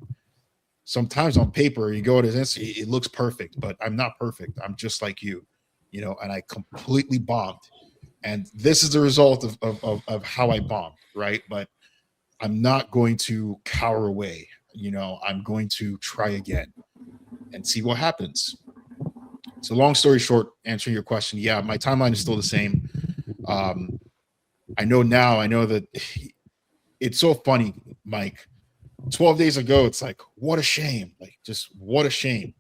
sometimes on paper, you go to his Insta, it looks perfect, but I'm not perfect. I'm just like you, and I completely bombed. And this is the result of how I bombed, right? But I'm not going to cower away. I'm going to try again and see what happens. So long story short, answering your question, yeah, my timeline is still the same. I know that it's so funny, Mike. 12 days ago, it's like, what a shame. Like, just what a shame.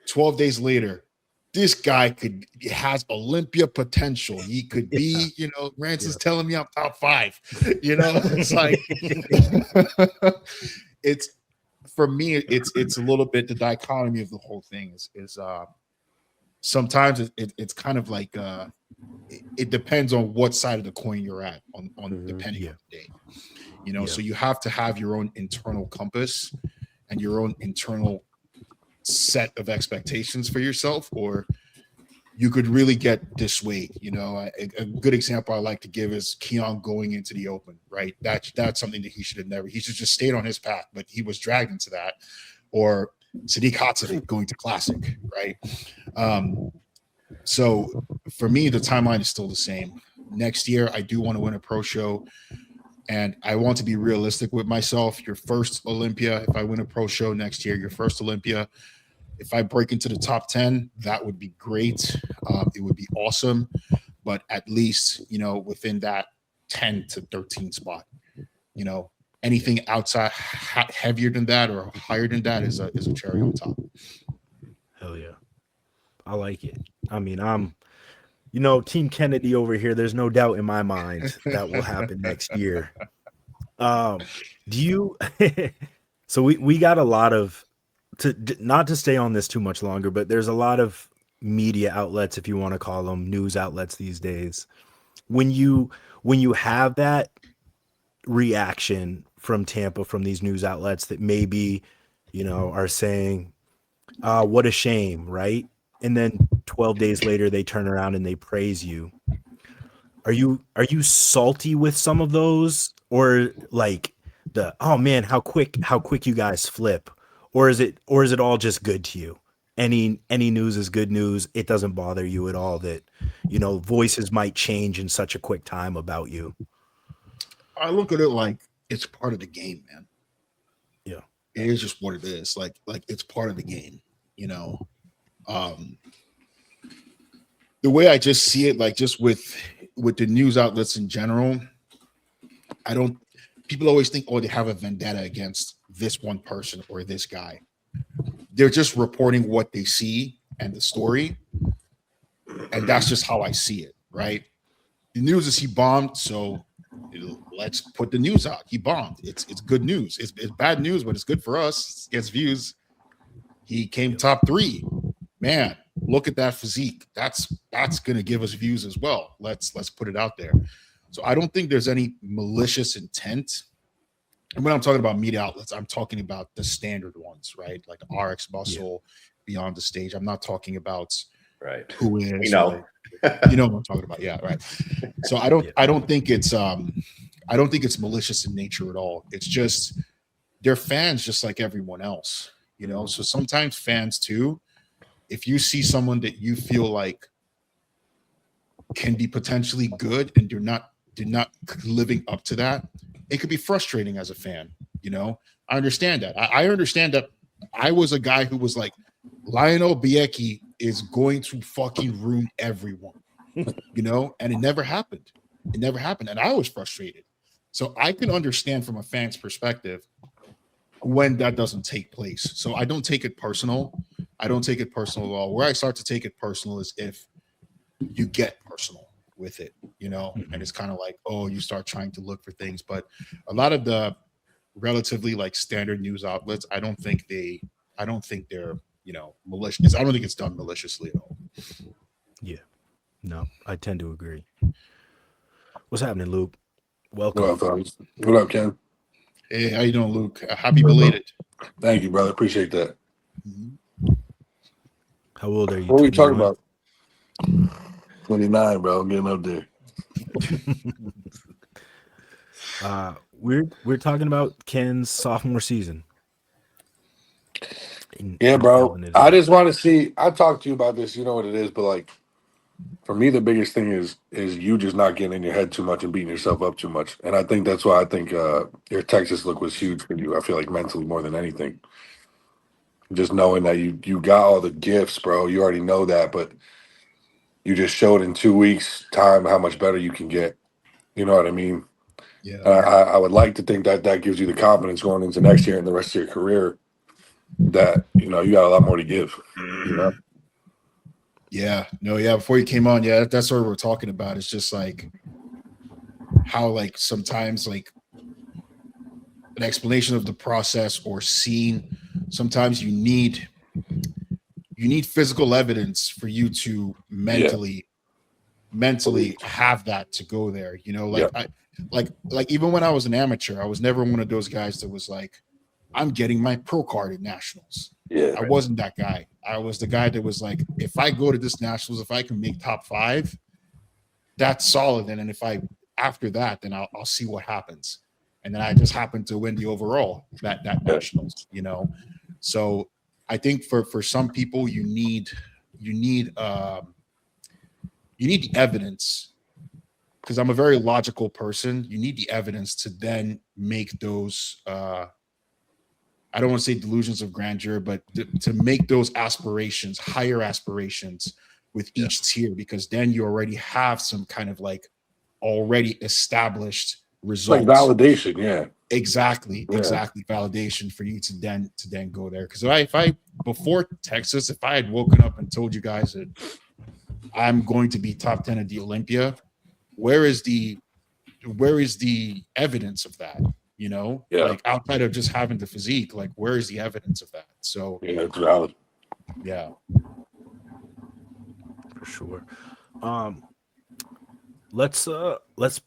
12 days later, this guy has Olympia potential. He could be, Ranson's telling me I'm top 5. It's like, it's, for me, it's a little bit the dichotomy of the whole thing is sometimes it's kind of like, it depends on what side of the coin you're at on depending on the day. So you have to have your own internal compass and your own internal set of expectations for yourself, or you could really get dissuaded. A good example I like to give is Keon going into the Open, right? That's something that he should just stayed on his path, but he was dragged into that. Or Sadiq Hatzadeh going to Classic, right? So for me, the timeline is still the same. Next year, I do want to win a pro show. And I want to be realistic with myself. Your first Olympia, if I win a pro show next year, your first Olympia, if I break into the top 10, that would be great. It would be awesome. But at least, within that 10 to 13 spot, anything outside heavier than that or higher than that is a cherry on top. Hell yeah. I like it. I mean, I'm Team Kennedy over here. There's no doubt in my mind that will happen next year. Do you? So we got a lot of, not to stay on this too much longer, but there's a lot of media outlets, if you want to call them news outlets these days, when you have that reaction from Tampa, from these news outlets that maybe, are saying, what a shame, right? And then 12 days later they turn around and they praise you. Are you salty with some of those, or like oh man, how quick you guys flip? Or is it all just good to you? Any news is good news. It doesn't bother you at all that, voices might change in such a quick time about you. I look at it like it's part of the game, man. Yeah. It is just what it is. Like it's part of the game, the way I just see it, like just with the news outlets in general, people always think, oh, they have a vendetta against this one person or this guy. They're just reporting what they see and the story. And that's just how I see it, right? The news is he bombed, so let's put the news out. He bombed. It's good news. It's bad news, but it's good for us. It gets views. He came top 3. Man, look at that physique. That's gonna give us views as well. Let's put it out there. So I don't think there's any malicious intent. And when I'm talking about media outlets, I'm talking about the standard ones, right? Like RX Muscle, Beyond the Stage. I'm not talking about Right. who is, We know. you know what I'm talking about. Yeah, right. So I don't think it's malicious in nature at all. It's just they're fans just like everyone else, So sometimes fans too, if you see someone that you feel like can be potentially good and they're not living up to that, it could be frustrating as a fan. I understand that. I understand that. I was a guy who was like, Lionel Biecki is going to fucking ruin everyone, and it never happened. And I was frustrated. So I can understand from a fan's perspective when that doesn't take place. So I don't take it personal. I don't take it personal at all. Where I start to take it personal is if you get personal with it, and it's kind of like, oh, you start trying to look for things. But a lot of the relatively like standard news outlets, I don't think they're, malicious. I don't think it's done maliciously at all. Yeah. No, I tend to agree. What's happening, Luke? Welcome. What up, fellas? What up, Ken? Hey, how you doing, Luke? Happy belated. Thank you, brother. Appreciate that. How old are you? What are we talking 21? about? 29, bro. Getting up there. We're talking about Ken's sophomore season. Yeah, bro. I just want to see. I talked to you about this. You know what it is, but like, for me, the biggest thing is you just not getting in your head too much and beating yourself up too much. And I think that's why I think your Texas look was huge for you. I feel like mentally more than anything. Just knowing that you got all the gifts, bro. You already know that, but you just showed in 2 weeks' time how much better you can get. You know what I mean? Yeah. I would like to think that gives you the confidence going into next year and the rest of your career that, you got a lot more to give. Yeah. No, yeah. Before you came on, yeah, that's what we're talking about. It's just like how like sometimes like an explanation of the process or scene, sometimes you need physical evidence for you to mentally have that to go there. Like even when I was an amateur, I was never one of those guys that was like, I'm getting my pro card at nationals. Yeah. I wasn't that guy. I was the guy that was like, if I go to this nationals, if I can make top 5, that's solid. And then if I after that, then I'll see what happens. And then I just happened to win the overall that nationals, So I think for some people you need the evidence, because I'm a very logical person. You need the evidence to then make those I don't want to say delusions of grandeur, but to make those aspirations, higher aspirations with each tier, because then you already have some kind of like already established results. Like validation, yeah. Exactly validation for you to then go there. Because if I before Texas, if I had woken up and told you guys that I'm going to be top 10 at the Olympia, where is the evidence of that? Like outside of just having the physique, like where is the evidence of that? So yeah, it's valid. Yeah, for sure. let's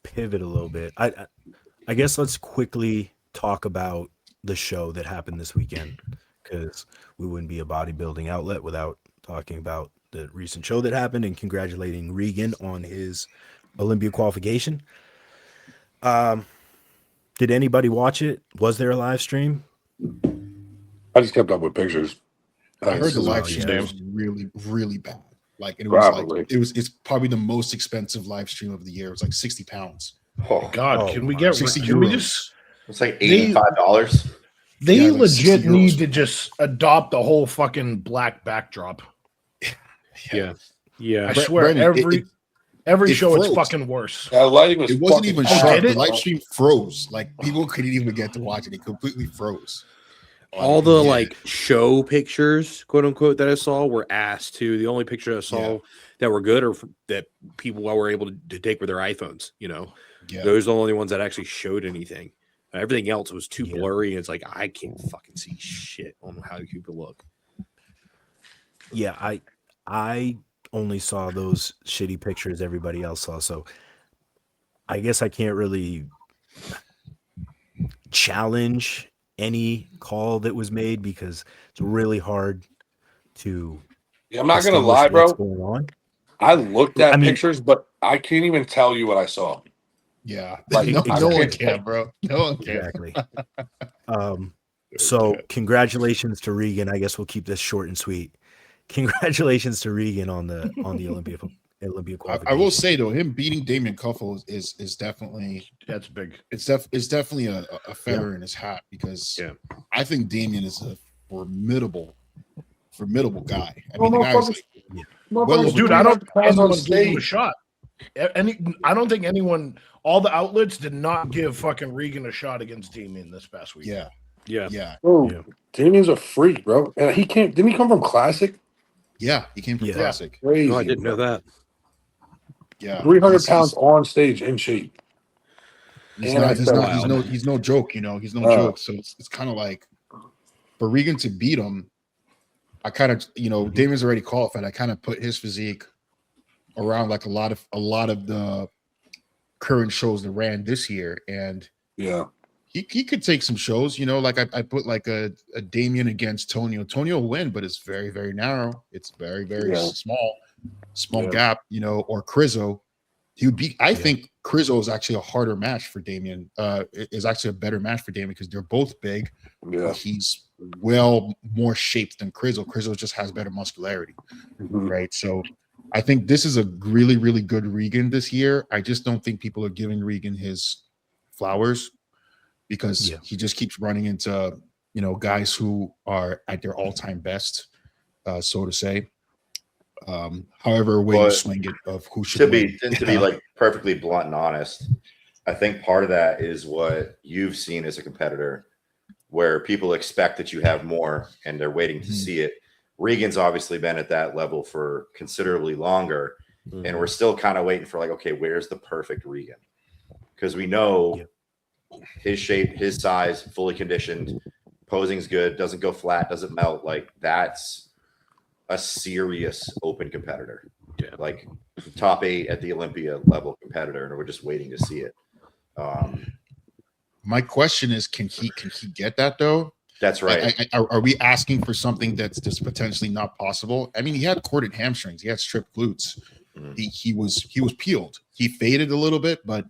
pivot a little bit. I guess let's quickly talk about the show that happened this weekend, because we wouldn't be a bodybuilding outlet without talking about the recent show that happened and congratulating Regan on his Olympia qualification. Did anybody watch it? Was there a live stream? I just kept up with pictures. I heard the live yeah. stream was really, really bad. Like it was Probably. like it's probably the most expensive live stream of the year. It was like 60 pounds. Oh, God, Oh, can we my. get? 60 Can we euros. just? it's like $85. They Yeah, like legit 60 euros. need to just adopt the whole fucking black backdrop. Yeah. I swear, Brandon, every it show it's froze. fucking worse. That lighting was it wasn't fucking even Oh, sharp. did The it? live stream froze. Like people couldn't even get to watch it. It completely froze. All the Yeah. like show pictures, quote unquote, that I saw were ass too. The only picture I saw that were good or that people were able to take with their iPhones. You know, Yeah. those are the only ones that actually showed anything. Everything else was too Yeah. blurry. And it's like I can't fucking see shit on how people look. Yeah, I only saw those shitty pictures everybody else saw, so I guess I can't really challenge any call that was made because it's really hard to Yeah, I'm not gonna distinguish lie, what's bro. going on. I looked at I mean- pictures, but I can't even tell you what I saw. Yeah. Like, no, I no one can't- can, bro. No one can. Exactly. So congratulations to Regan. I guess we'll keep this short and sweet. Congratulations to Regan on the Olympia qualification. I will say though, him beating Damian Cuffle is definitely That's big. it's definitely a feather in his hat because I think Damian is a formidable guy. I mean, the guy's like, well, Dude, I don't think pounds on anyone gave him a stage. shot. I don't think anyone. All the outlets did not give fucking Regan a shot against Damian this past week. yeah, Yeah. yeah, Bro, Yeah. Damian's a freak, bro. And he came. Didn't he come from Classic? yeah. He came from Yeah. Classic. Crazy. No, I didn't know that. Yeah, 300 He's- pounds on stage in shape. He's, And not, I he's, fell not, out. he's no joke, you know. He's no Oh. joke. So it's kind of like for Regan to beat him. I kind of, Damian's already qualified. I kind of put his physique around like a lot of the current shows that ran this year, and Yeah. he could take some shows. Like I put like a Damian against Tonio. Tonio will win, but it's very very narrow. It's very very Yeah. small Yeah. gap. Or Crizzo. He would beat. I think Crizzo is actually a harder match for Damian. Is actually a better match for Damian because they're both big. Yeah. He's well more shaped than Crizzo. Crizzo just has better muscularity, Mhm. right? So I think this is a really, really good Regan this year. I just don't think people are giving Regan his flowers because he just keeps running into, guys who are at their all-time best, so to say. However way you But swing it of who should to win. be like perfectly blunt and honest, I think part of that is what you've seen as a competitor, where people expect that you have more and they're waiting to see it. Regan's obviously been at that level for considerably longer, and we're still kind of waiting for like, okay, where's the perfect Regan? Because we know his shape, his size, fully conditioned, posing's good, doesn't go flat, doesn't melt. Like that's a serious open competitor. Yeah. Like top 8 at the Olympia level competitor, and we're just waiting to see it. My question is, can he get that though? That's right. Are we asking for something that's just potentially not possible? I mean, he had corded hamstrings, he had stripped glutes. Mhm. He was peeled. He faded a little bit, but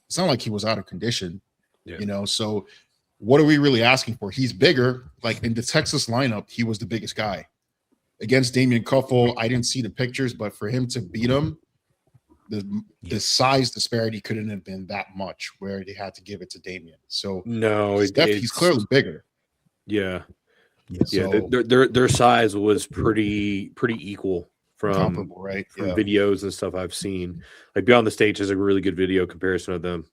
it's not like he was out of condition. Yeah. So what are we really asking for? He's bigger. Like in the Texas lineup, he was the biggest guy. Against Damian Cuffle, I didn't see the pictures, but for him to beat him, the size disparity couldn't have been that much where they had to give it to Damian. So No, he's clearly bigger. Yeah. So Their size was pretty equal from comparable, right? from videos and stuff I've seen. Like Beyond the Stage is a really good video comparison of them,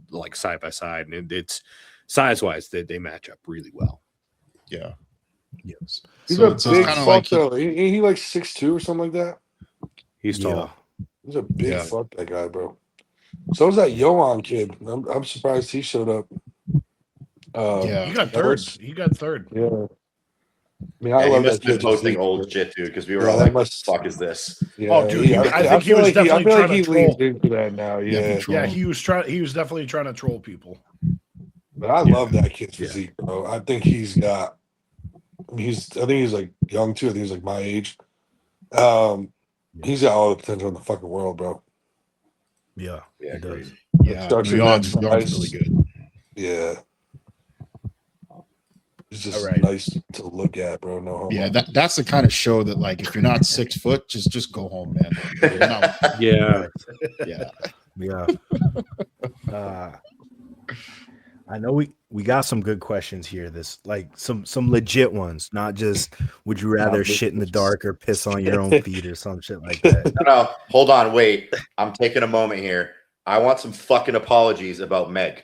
like side by side, and it's size wise they match up really well. Yeah. Yes. He's So a it's big kind of fuck like though. Ain't he like 6'2" or something like that? He's tall. He's a big Yeah. fuck, that guy, bro. So is that Yohan kid. I'm surprised he showed up. Yeah. He got third. He got third. Yeah. I mean, I Yeah, he love must that have been kid posting physique, old but- shit too, because we were Yeah, all that like, must- "The fuck is this?" Yeah, Oh, dude, I think he feel was like definitely I feel like trying he to troll. leans into that now. Yeah, Yeah, he was definitely trying to troll people. but I Yeah. love that kid's Yeah. physique, bro. I think he's got. I think he's like young too. I think he's like my age. He's got all the potential in the fucking world, bro. Yeah, Yeah, he agreed. does. Yeah, Starts with that MVON's really size. good. Yeah, it's just All right. nice to look at, bro. No homo. Yeah, that's the kind of show that, like, if you're not 6 foot, just go home, man. You're not- Yeah. yeah, Yeah. I know we got some good questions here. This like some legit ones, not just would you rather shit in the dark or piss on your own feet or some shit like that. No, hold on, wait. I'm taking a moment here. I want some fucking apologies about Meg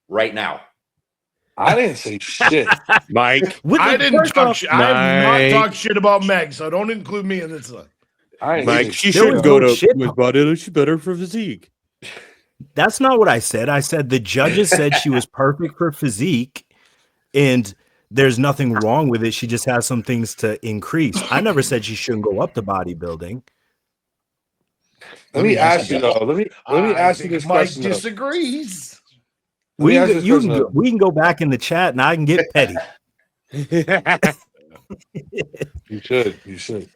right now. I didn't say shit. Mike. I didn't first talk off, shit. I have not Mike. talked shit about Meg, so don't include me in this. I ain't Mike, say she There should was go no to shit. with body. She's better for physique. That's not what I said. I said the judges said she was perfect for physique and there's nothing wrong with it. She just has some things to increase. I never said she shouldn't go up to bodybuilding. Let me ask you though. Let me ask you think this Mike question. though. disagrees. Let me ask We this can, question, though. we can go back in the chat and I can get petty. You should.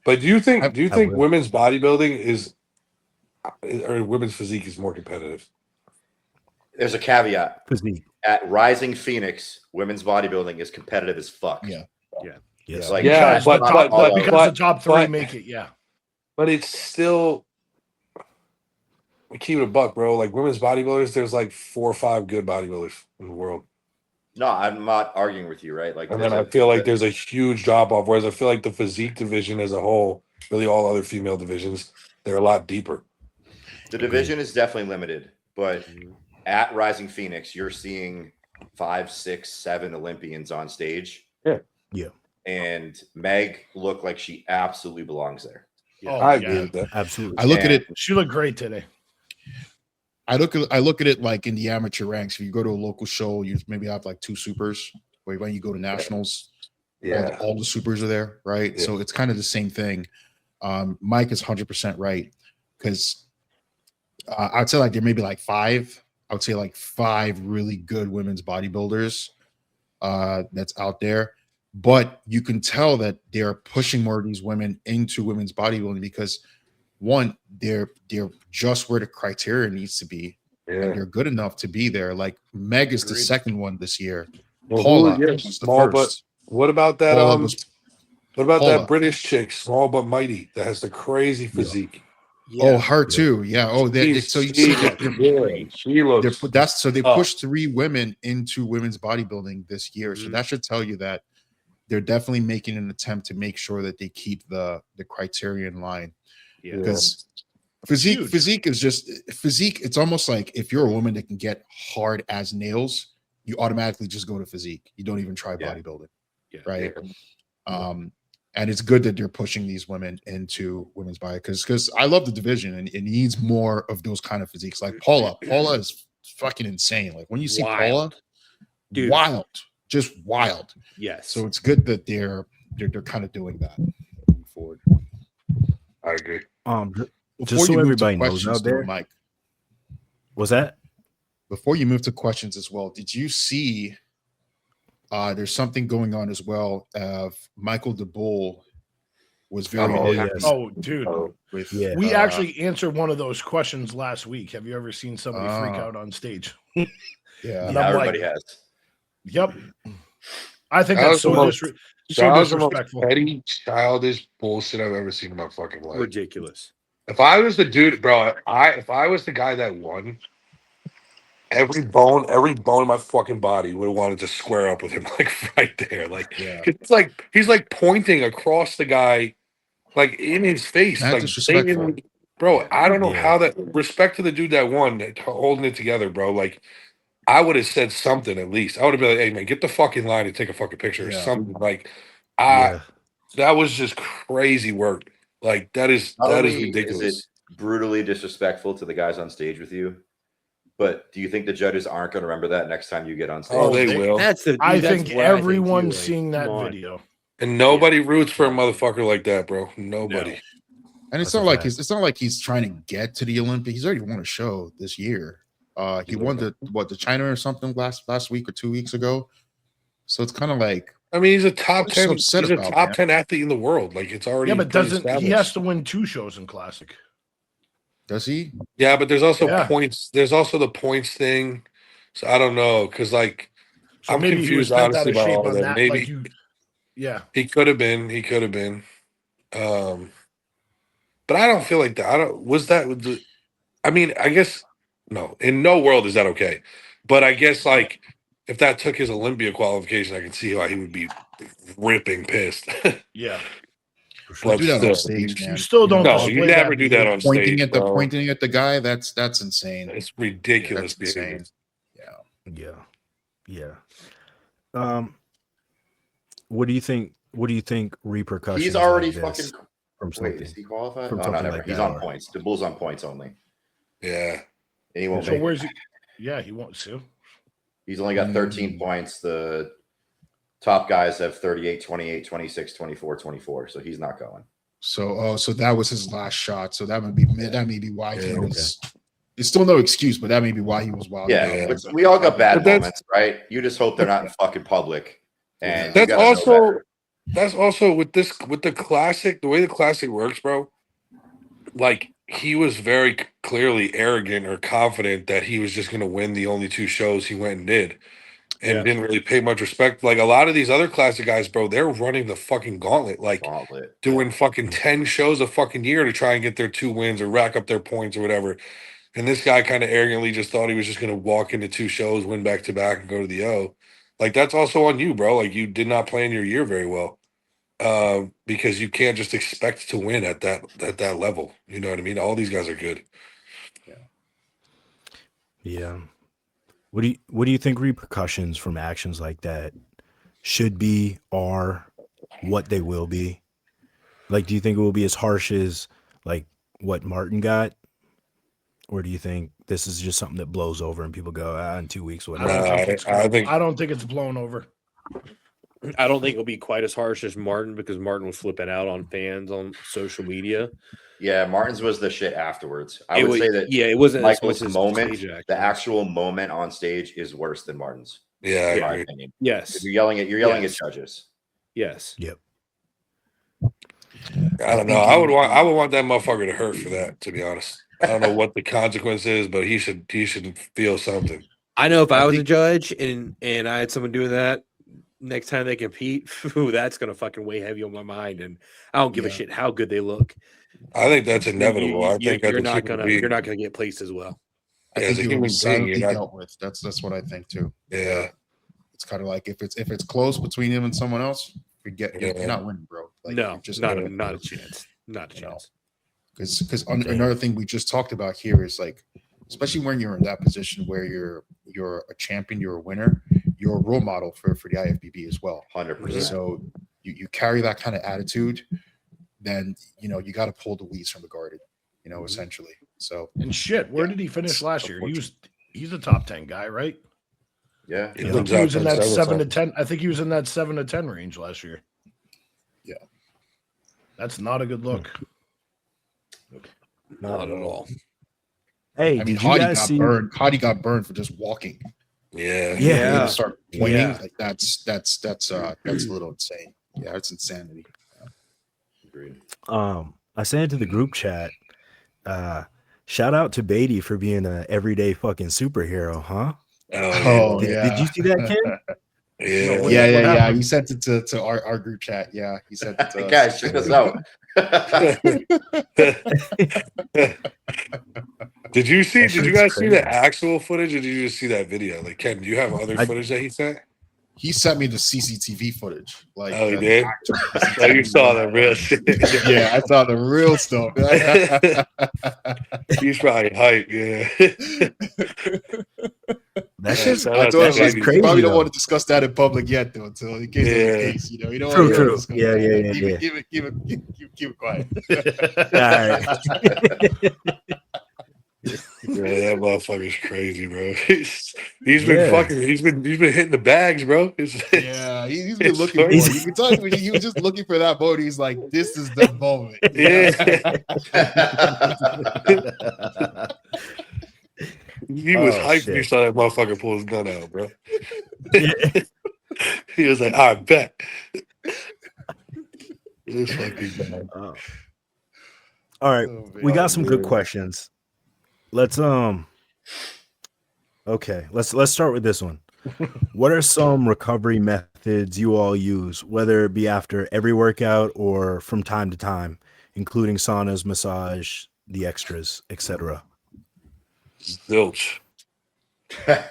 But do you think will. women's bodybuilding is or women's physique is more competitive? There's a caveat. Physique. At Rising Phoenix, women's bodybuilding is competitive as fuck. Yeah. Yes. Like, Yeah, Because but the top three but- make it. Yeah. But it's still keep it a buck, bro. Like women's bodybuilders, there's like 4 or 5 good bodybuilders in the world. No, I'm not arguing with you, right? Like, And then I feel like there's a huge drop off. Whereas I feel like the physique division as a whole, really all other female divisions, they're a lot deeper. the division is definitely limited, but at Rising Phoenix, you're seeing 5, 6, 7 Olympians on stage. Yeah. Yeah. And Meg looked like she absolutely belongs there. Oh, I yeah. agree with that. Absolutely. I look at it. She looked great today. I look at it like in the amateur ranks. If you go to a local show, you maybe have like 2 supers. Where when you go to nationals, Yeah. all the supers are there, right? Yeah. So it's kind of the same thing. Mike is 100% right because I'd say like there may be like 5. I would say like 5 really good women's bodybuilders that's out there. But you can tell that they're pushing more of these women into women's bodybuilding because one, they're just where the criteria needs to be. And Yeah. they're good enough to be there. Like Meg is the Agreed. second one this year. Well, Paula yeah, was the small first. but what about that Paula was- what about Paula. that British chick, small but mighty, that has the crazy physique? Oh, her too. Yeah. Oh, so you see that She looks they tough. pushed 3 women into women's bodybuilding this year. So that should tell you that they're definitely making an attempt to make sure that they keep the criteria in line. Yeah. Because Huge. physique is just physique. It's almost like if you're a woman that can get hard as nails, you automatically just go to physique. You don't even try Yeah. bodybuilding. Yeah. Right. And it's good that they're pushing these women into women's body because I love the division and it needs more of those kind of physiques. Like Paula is fucking insane. Like when you see Paula, Dude. wild, just wild. Yes. So it's good that they're kind of doing that moving forward. I agree. Just so move to everybody knows questions, out there. though, Mike, Was that? before you move to questions as well, did you see there's something going on as well of Michael DeBull was very Oh, happy yes. Oh, dude. with Yeah. We actually answered one of those questions last week. Have you ever seen somebody freak Ah. out on stage? yeah. And Yeah, I'm everybody like, has. Yep. I think That that's was the so, most- so That was the most disrespectful. petty, childish bullshit I've ever seen in my fucking life. ridiculous. If I was the dude, bro, if I was the guy that won, every bone in my fucking body would have wanted to square up with him, like right there. Like it's like he's like pointing across the guy, like in his face, That's like disrespectful. saying, bro, I don't know Yeah. how that respect to the dude that won, holding it together, bro. Like I would have said something at least. I would have been like, hey man, get the fucking line and take a fucking picture or Yeah. something. Like Yeah. that was just crazy work. Like that is Not only ridiculous. Is it brutally disrespectful to the guys on stage with you? But do you think the judges aren't going to remember that next time you get on stage? Oh, they will. That's the. I that's think what I everyone's too, like, seeing that come on. video. And nobody roots for a motherfucker like that, bro. Nobody. No. And it's That's a not like fact. it's not like he's trying to get to the Olympics. He's already won a show this year. He won the China or something last week or 2 weeks ago. So it's kind of like, I mean, he's a top What's so 10. upset He's a about, top man? 10 athlete in the world. Like it's already Yeah, but pretty doesn't he established. has to win 2 shows in Classic? does he? Yeah, but there's also Yeah. points. There's also the points thing. So I don't know because like So I'm maybe he was confused, bent out honestly, of about shape all on that. that. Maybe Like you, yeah. he could have been. He could have been. But I don't feel like that. I don't. Was that? I mean, I guess no. In no world is that okay. But I guess like if that took his Olympia qualification, I can see why he would be ripping pissed. Yeah. But Do that still, on stage, man. You still don't no, display you never that do that behavior. on stage, bro. Pointing at the guy. That's insane. It's ridiculous That's behavior. insane. Yeah. What do you think? What do you think repercussions? He's already like this fucking. from Wait, something. is he qualified? from No, something not ever. like He's that, on or- points. The Bulls on points only. Yeah. And he won't So make it. where's he? Yeah, he won't sue. He's only got 13 points. The top guys have 38, 28, 26, 24, 24. So he's not going. So so that was his last shot. So that may be why he Yeah, was. It's still no excuse, but that may be why he was wild. Yeah, but we all got bad But that's- moments, right? You just hope they're not in fucking public. And you That's gotta know also better. that's also with the classic, the way the classic works, bro. Like he was very clearly arrogant or confident that he was just going to win the only 2 shows he went and did, and didn't really pay much respect. Like a lot of these other classic guys, bro, they're running the fucking gauntlet, like Gauntlet. doing fucking 10 shows a fucking year to try and get their 2 wins or rack up their points or whatever. And this guy kind of arrogantly just thought he was just going to walk into 2 shows, win back to back, and go to the O. Like that's also on you, bro. Like you did not plan your year very well, because you can't just expect to win at that level. You know what I mean? All these guys are good. Yeah. What do you think repercussions from actions like that should be, are, what they will be? Like, do you think it will be as harsh as like what Martin got, or do you think this is just something that blows over and people go, in 2 weeks, whatever? I don't think it's blown over. I don't think it'll be quite as harsh as Martin because Martin was flipping out on fans on social media. Yeah, Martin's was the shit afterwards. I It would was- say that yeah, it wasn't as Michael's much as moment, stage acting. the actual moment on stage is worse than Martin's. Yeah, I In my agree. opinion. Yes. You're yelling at Yes. judges. Yes. Yep. I don't know. I would want that motherfucker to hurt for that. To be honest, I don't know what the consequence is, but he should feel something. I know if I was a judge and I had someone doing that next time they compete, that's gonna fucking weigh heavy on my mind. And I don't give a shit how good they look. I think that's inevitable. I think you're not gonna get placed as well. I As think a he will human be being, silently you're not- dealt with. That's what I think too. Yeah. It's kind of like if it's close between him and someone else, you're not winning, bro. Like, No, you're just not a chance. Not a You know. chance. Because another thing we just talked about here is like, especially when you're in that position where you're a champion, you're a winner, you're a role model for the IFBB as well. 100%. So you carry that kind of attitude, then you got to pull the weeds from the garden, essentially. So And shit, where did he finish last year? He's a top 10 guy, right? Yeah. He I wins think he was out in that several 7 to times. 10. I think he was in that 7 to 10 range last year. Yeah. That's not a good look. Not at all. Hey, I mean, did you guys see? Hadi got burned for just walking. Yeah. Yeah. Start pointing Yeah. like that's a little insane. Yeah, it's insanity. Agreed. I sent it to the group chat. Shout out to Beatty for being a everyday fucking superhero, huh? Oh, Did you see that, Ken? yeah. Yeah. He sent it to our group chat. Yeah, he sent it to Guys, check us out. Did you guys shit's see the crazy. actual footage or did you just see that video? Like, Ken, do you have other footage that he sent? He sent me the CCTV footage. Like, Oh, he the did? actual Oh, you saw the real shit. Yeah, I saw the real stuff. He's probably hype, yeah. That shit's, shout I out told to him, shit's like, Baby. you crazy. probably don't though. want to discuss that in public yet, though, until in case Yeah. of the case, you don't True, want to true. discuss Yeah, that. yeah. Keep it quiet. All right. Yeah, that motherfucker's crazy, bro. He's been fucking. He's been hitting the bags, bro. Yeah, he's been looking for it. You can tell he was just looking for that moment. He's like, this is the moment. Yeah. He was hyped when he saw that motherfucker pull his gun out, bro. He was like, I bet. It was fucking bad. All right, we got some good questions. Let's okay, let's start with this one. What are some recovery methods you all use, whether it be after every workout or from time to time, including saunas, massage, the extras, etc.? Zilch.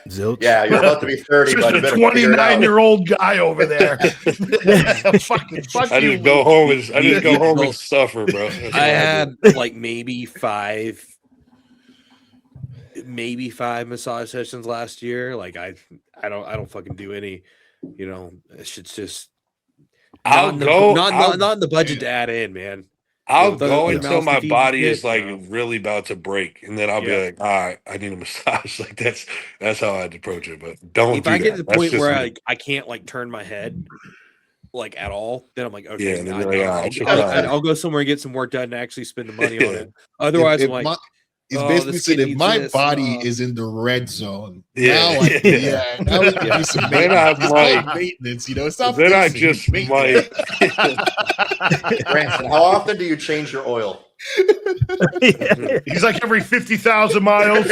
Zilch? Yeah, you're about to be 30, but Just a 29-year-old guy over there. Fuck I you. just go home and suffer, bro. That's I all had do. like maybe five massage sessions last year. Like I don't fucking do any, it's just not in the budget to add in, man. I'll With the go until mouse my feed body shit, is like really about to break, and then I'll be like, all right, I need a massage. Like that's how I'd approach it. But don't if do I get that. to the That's point just where me. I can't like turn my head like at all, then I'm like, Yeah, okay, and then you're like, all right, I'll go somewhere and get some work done and actually spend the money on it. Otherwise, If I'm like, he's basically this said, kid if needs my this, body is in the red zone, Yeah. now I can, now we can do some Then maintenance. I'm It's like- not maintenance, it's not Then I fixing, just it's maintenance. Branson, how often do you change your oil? He's like every 50,000 miles.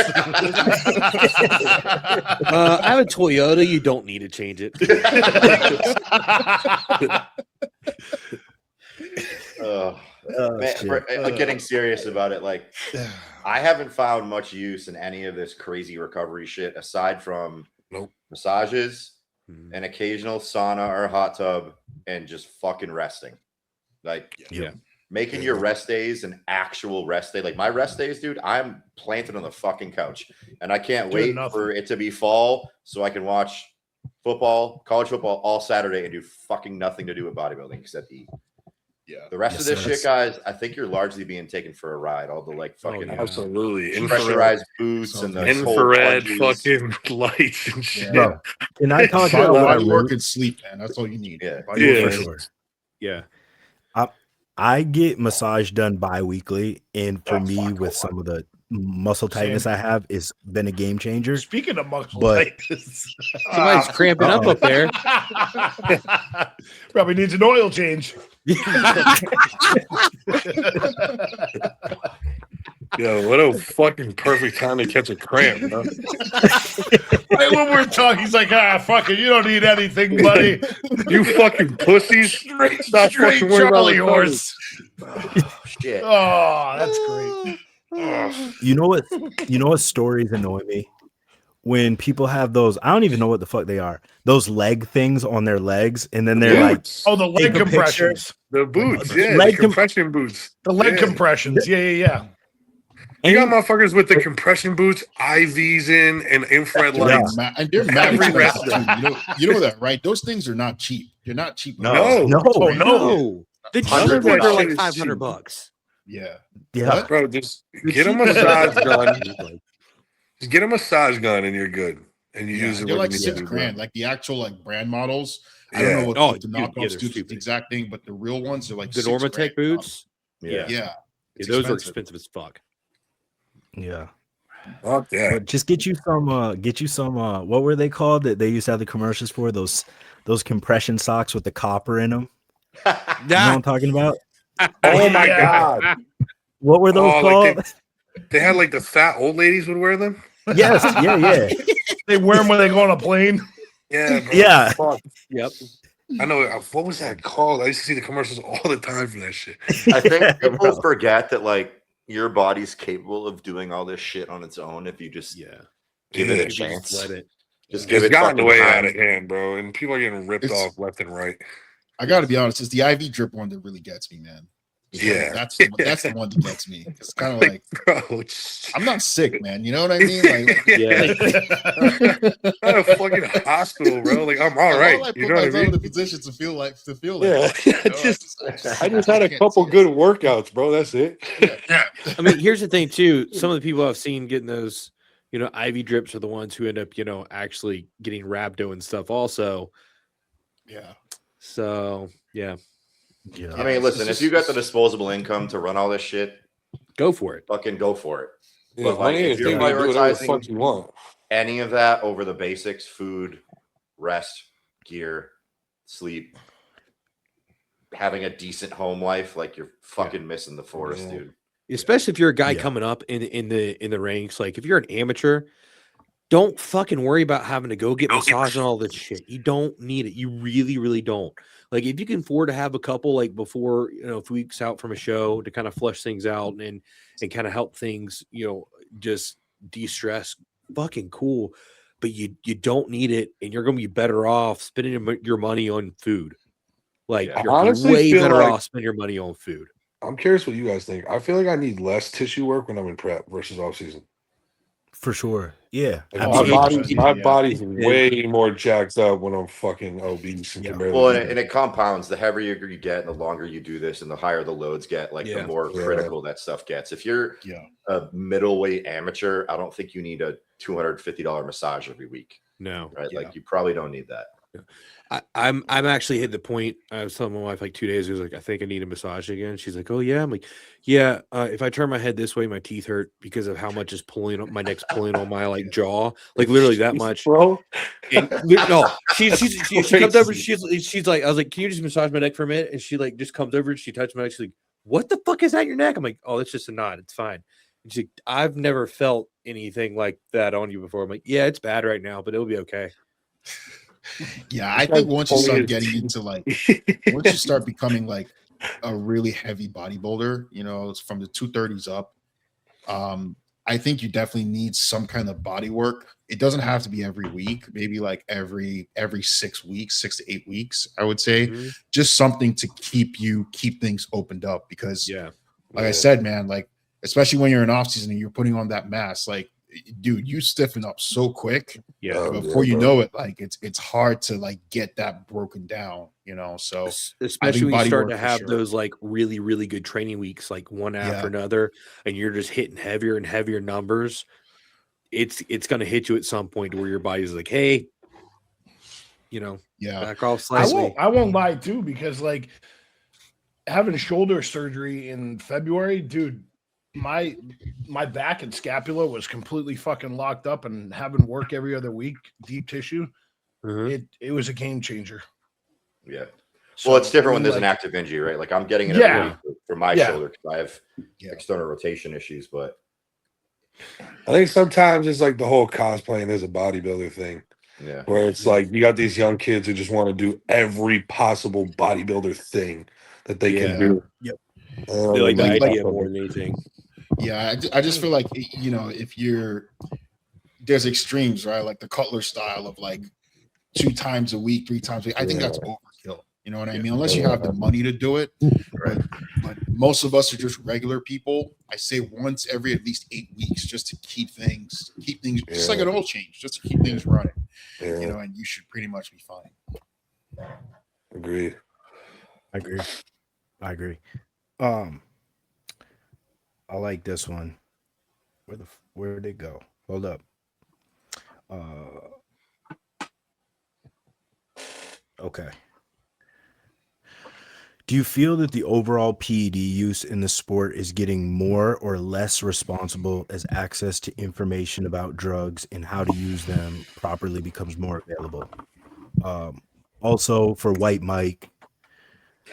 I have a Toyota. You don't need to change it. Man, getting serious about it, like I haven't found much use in any of this crazy recovery shit aside from massages, an occasional sauna or hot tub, and just fucking resting. Like, making your rest days an actual rest day. Like my rest days, dude, I'm planted on the fucking couch, and I can't wait for it to be fall so I can watch football, college football all Saturday and do fucking nothing to do with bodybuilding except eat. Yeah. The rest of this shit, guys, I think you're largely being taken for a ride. All the like fucking absolutely pressurized boots and the infrared cold fucking lights and shit. Bro, can I talk about what I Body really work and sleep, man. That's all you need. Yeah. Body work Yeah. and for sleep. sure? Yeah. I get massage done bi-weekly, and for me, with some of the muscle tightness I have, is been a game changer. Speaking of muscle But- tightness, Somebody's cramping up there. probably needs an oil change. Yo, what a fucking perfect time to catch a cramp, bro. Right when we're talking, he's like, fuck it, you don't need anything, buddy. You fucking pussies. Straight Stop fucking worrying about Charlie recovery. horse. shit. Oh, that's great. You know what stories annoy me? When people have those, I don't even know what the fuck they are. Those leg things on their legs, and then they're like, Oh, the leg Take a picture. compressions. The boots, yeah, Leg the compression boots. The leg Yeah. compressions. Yeah. You got motherfuckers with the compression boots, IVs in, and infrared Yeah. lights. And they're mad Every expensive, rest too. You know that, right? Those things are not cheap. They're not cheap. No. no, Oh, no. The Hundred cheap ones are like bucks. $500. Yeah. yeah, Bro, just The get a cheapest massage are gun. like- Just get a massage gun and you're good. And you use it. They're when like you need to, $6,000, like the actual like brand models. I don't Yeah. know what Oh, the dude, knockoffs yeah, they're do the stupid. exact thing, but the real ones are like The $6,000. Normatec boots. Yeah. Yeah. It's Those are expensive. expensive as fuck. yeah. Fuck yeah. But just get you some. What were they called that they used to have the commercials for? Those compression socks with the copper in them. You know what I'm talking about? Oh my Yeah. god. What were those Oh, called? like they had like the fat old ladies would wear them. Yes, yeah. They wear them when they go on a plane. Yeah, bro. Yeah. Fuck. Yep. I know. What was that called? I used to see the commercials all the time for that shit. I think people Bro. forget that like your body's capable of doing all this shit on its own if you just give it Yeah. a chance. Let it. Just give It's it gotten fucking way time. out of hand, bro, and people are getting ripped It's- off left and right. I got to be honest. It's the IV drip one that really gets me, man. Yeah. That's the one that gets me. It's kind of like Bro, it's I'm not sick, man. You know what I mean? Like, Yeah. not a fucking hospital, bro. Like I'm all right. I You put know what I myself in mean? a position to feel like Yeah. you know, I just had a can't couple see it. good workouts, bro. That's it. I mean, here's the thing too. Some of the people I've seen getting those IV drips are the ones who end up, actually getting rhabdo and stuff also. Yeah. So, yeah, Yeah. I mean, listen, if you got the disposable income to run all this shit, go for it. fucking go for it. Yeah, But like, money if is you're you do whatever the fuck prioritizing you want. any of that over the basics, food, rest, gear, sleep, having a decent home life, like you're fucking missing the forest, Yeah. dude. Especially if you're a guy Yeah. coming up in the ranks. Like if you're an amateur, don't fucking worry about having to go get massage and all this shit. You don't need it. You really, really don't. Like if you can afford to have a couple like before, a few weeks out from a show to kind of flush things out and kind of help things, just de-stress, fucking cool. But you don't need it, and you're gonna be better off spending your money on food. Like Yeah. you're I honestly way feel better like- off spending your money on food. I'm curious what you guys think. I feel like I need less tissue work when I'm in prep versus off season. For sure. Yeah. Like Absolutely. my Yeah. body's way more jacked up when I'm fucking obese and Yeah. can barely Well, eat. and it compounds. The heavier you get, and the longer you do this, and the higher the loads get, like Yeah. the more Yeah. critical that stuff gets. If you're Yeah. a middleweight amateur, I don't think you need a $250 massage every week, No. right? Yeah. Like you probably don't need that. I'm actually hit the point. I was telling my wife like 2 days ago, like, I think I need a massage again. She's like, oh yeah. I'm like, yeah. If I turn my head this way, my teeth hurt because of how much is pulling up my neck's pulling on my like jaw, like literally that much. bro. And no, she comes over. She's like, I was like, can you just massage my neck for a minute? And she like just comes over and she touched my neck. She's like, what the fuck is that in your neck? I'm like, oh, it's just a knot. It's fine. And she's like, I've never felt anything like that on you before. I'm like, yeah, it's bad right now, but it'll be okay. Yeah, I think once you start getting into like, once you start becoming like a really heavy bodybuilder, it's from the 230s up. I think you definitely need some kind of body work. It doesn't have to be every week, maybe like every 6 weeks, 6 to 8 weeks, I would say. Mhm. Just something to keep things opened up because Yeah. like I said, man, like especially when you're in off season and you're putting on that mask, like dude, you stiffen up so quick. Yeah. Oh, Before yeah, you bro. know it, like it's hard to like get that broken down, So Especially when you body start work to for have sure. those like really, really good training weeks, like one after another, and you're just hitting heavier and heavier numbers. It's going to hit you at some point where your body's like, hey, yeah, back off I slightly. won't lie too, because like having shoulder surgery in February, dude, my back and scapula was completely fucking locked up, and having work every other week, deep tissue, Mhm. it was a game changer. Yeah. So, Well, it's different I when mean, there's an like, active injury, right? Like I'm getting it Yeah. every week for my Yeah. shoulder because I have Yeah. external rotation issues. But I think sometimes it's like the whole cosplaying is a bodybuilder thing, yeah, where it's like you got these young kids who just want to do every possible bodybuilder thing that they Yeah. can do. Yep. They like the Like- idea more than anything. yeah. I just feel like if there's extremes, right? Like the Cutler style of like 2 times a week, 3 times a week. I think that's overkill. You know what I mean? Unless you have the money to do it. But most of us are just regular people. I say once every at least 8 weeks, just to keep things just like an oil change, just to keep things running. Yeah, And you should pretty much be fine. agreed. I agree. I like this one. Where did it go? Hold up. Okay. Do you feel that the overall PED use in the sport is getting more or less responsible as access to information about drugs and how to use them properly becomes more available? Also, for White Mike,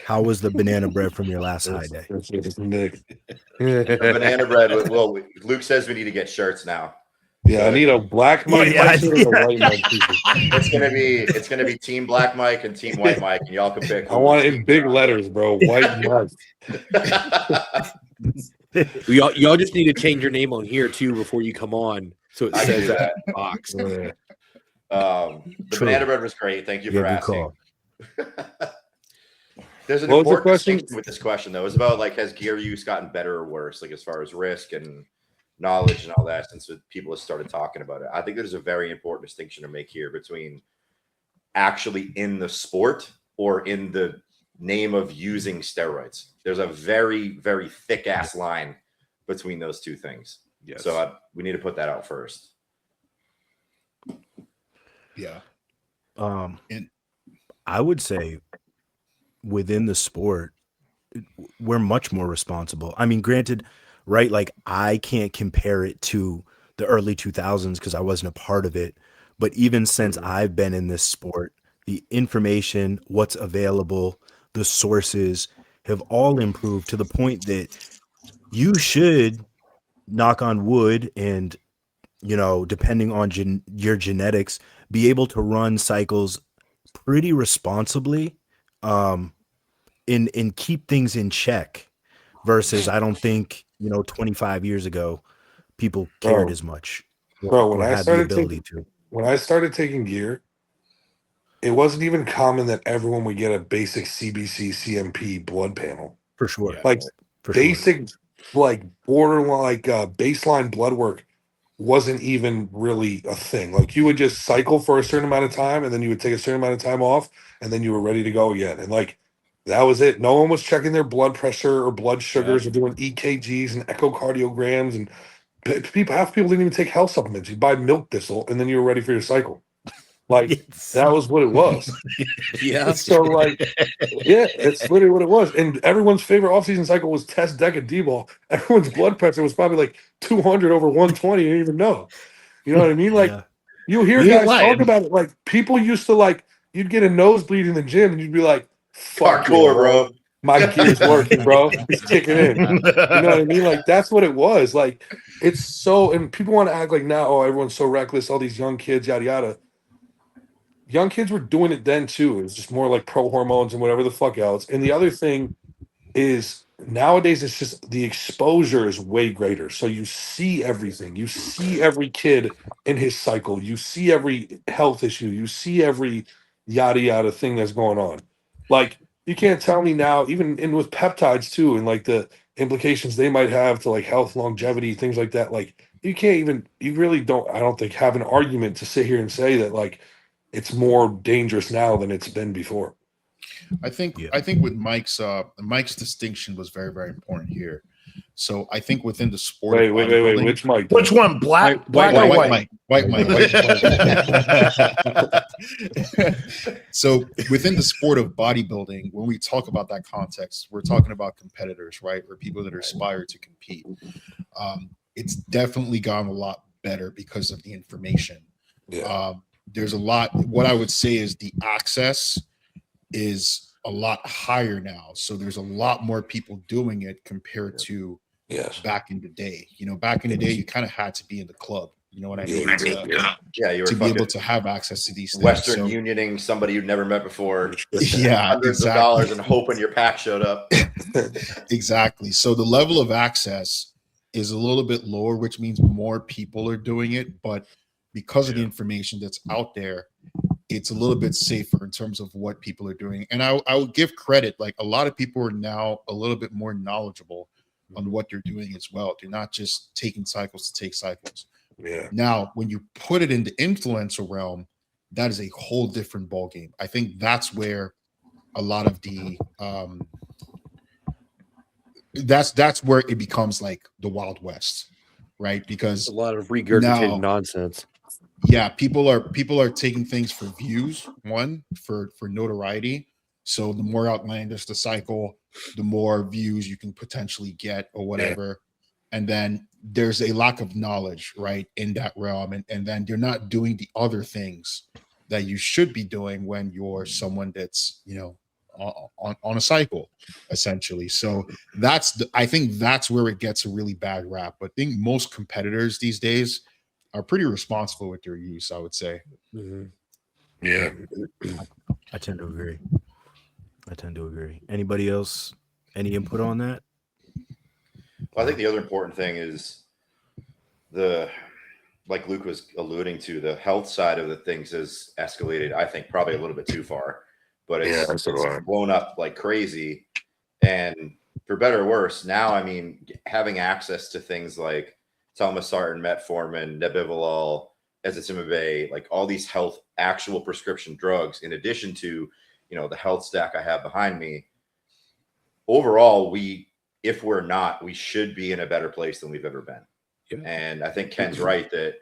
how was the banana bread from your last high day? Nick. banana bread. Well, Luke says we need to get shirts now. Yeah, I need a black Mike Yeah, t-shirt and a white Mike t-shirt. It's gonna be Team Black Mike and Team White Mike, and y'all can pick. I want it in big letters, bro. White Mike. Y'all just need to change your name on here too before you come on, so it I can says do that in the box. Yeah. The True. banana bread was great. Thank you Yeah, for good asking. There's an What was the important question? distinction with this question, though. It's about like, has gear use gotten better or worse, like as far as risk and knowledge and all that, since people have started talking about it. I think there's a very important distinction to make here between actually in the sport or in the name of using steroids. There's a very, very thick ass line between those two things. Yes. So we need to put that out first. Yeah. And I would say within the sport, we're much more responsible. I mean, granted, right? Like I can't compare it to the early 2000s because I wasn't a part of it. But even since I've been in this sport, the information, what's available, the sources have all improved to the point that you should, knock on wood, and depending on your genetics, be able to run cycles pretty responsibly, um, and keep things in check. Versus, I don't think 25 years ago people cared Bro, as much bro, or had the ability to. when I started taking gear, it wasn't even common that everyone would get a basic CBC CMP blood panel. For sure, Yeah. Like for sure. basic, like borderline, baseline blood work wasn't even really a thing. Like you would just cycle for a certain amount of time, and then you would take a certain amount of time off, and then you were ready to go again. And like that was it. No one was checking their blood pressure or blood sugars or doing EKGs and echocardiograms. And half people didn't even take health supplements. You buy milk thistle, and then you were ready for your cycle. Like Yes. that was what it was. Yeah. So like, yeah, it's literally what it was. And everyone's favorite offseason cycle was test deck and D-ball. Everyone's blood pressure was probably like 200 over 120. You didn't even know. You know what I mean? Like Yeah. you hear You ain't guys talk lying. about it. Like people used to like, you'd get a nosebleed in the gym and you'd be like, fuck yeah, Hardcore, bro. my gear's working, bro. It's kicking in. You know what I mean? Like that's what it was. Like it's so, and people want to act like now, oh, everyone's so reckless, all these young kids, yada yada. Young kids were doing it then too. It was just more like pro hormones and whatever the fuck else. And the other thing is nowadays it's just the exposure is way greater. So you see everything. You see every kid in his cycle. You see every health issue. You see every yada yada thing that's going on. Like you can't tell me now, even in with peptides too, and like the implications they might have to like health, longevity, things like that. Like you can't even, you really don't, I don't think, have an argument to sit here and say that like it's more dangerous now than it's been before. I think Yeah. with Mike's distinction was very, very important here. So I think within the sport Wait, of wait, bodybuilding, which Mike? Which one? Black white or white? Mike, white Mike. So within the sport of bodybuilding, when we talk about that context, we're talking about competitors, right? Or people that aspire to compete. It's definitely gotten a lot better because of the information. Yeah. There's a lot. What I would say is the access is a lot higher now. So there's a lot more people doing it compared to Yes. back in the day. Back in the day, you kind of had to be in the club. You know what I mean? Yeah, you were To be able fucking to have access to these things. Western So, Unioning somebody you'd never met before. yeah, Hundreds of dollars and hoping your pack showed up. Exactly. So the level of access is a little bit lower, which means more people are doing it. But because of the information that's out there, it's a little bit safer in terms of what people are doing. And I would give credit, like a lot of people are now a little bit more knowledgeable on what they're doing as well. They're not just taking cycles to take cycles. Yeah. Now, when you put it in the influencer realm, that is a whole different ballgame. I think that's where a lot of the that's where it becomes like the Wild West, right? Because A lot of regurgitated now, nonsense. yeah, people are taking things for views, one for notoriety. So the more outlandish the cycle, the more views you can potentially get or whatever. And then there's a lack of knowledge, right, in that realm. And then you're not doing the other things that you should be doing when you're someone that's, on a cycle, essentially. So I think that's where it gets a really bad rap. But I think most competitors these days are pretty responsible with their use, I would say. Yeah. I tend to agree. Anybody else? Any input on that? Well, I think the other important thing is like Luke was alluding to, the health side of the things has escalated, I think, probably a little bit too far, but it's blown up like crazy. And for better or worse, now, I mean, having access to things like telmisartan, metformin, nebivolol, ezetimibe, like all these actual prescription drugs, in addition to, the health stack I have behind me, overall, if we're not, we should be in a better place than we've ever been. Yeah. And I think Ken's right that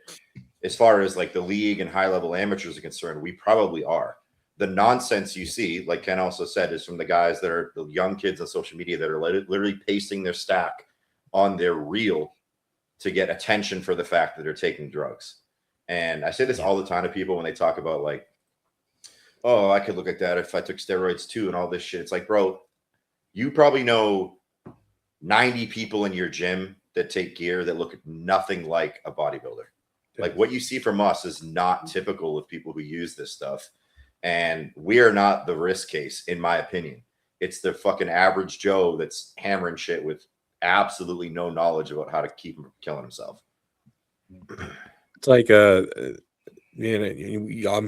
as far as like the league and high level amateurs are concerned, we probably are. The nonsense you see, like Ken also said, is from the guys that are the young kids on social media that are literally pasting their stack on their reel to get attention for the fact that they're taking drugs. And I say this all the time to people when they talk about like, oh, I could look at that if I took steroids too and all this shit. It's like, bro, you probably know 90 people in your gym that take gear that look nothing like a bodybuilder. Like what you see from us is not typical of people who use this stuff. And we are not the risk case, in my opinion. It's the fucking average Joe that's hammering shit with absolutely no knowledge about how to keep him from killing himself. It's like I'm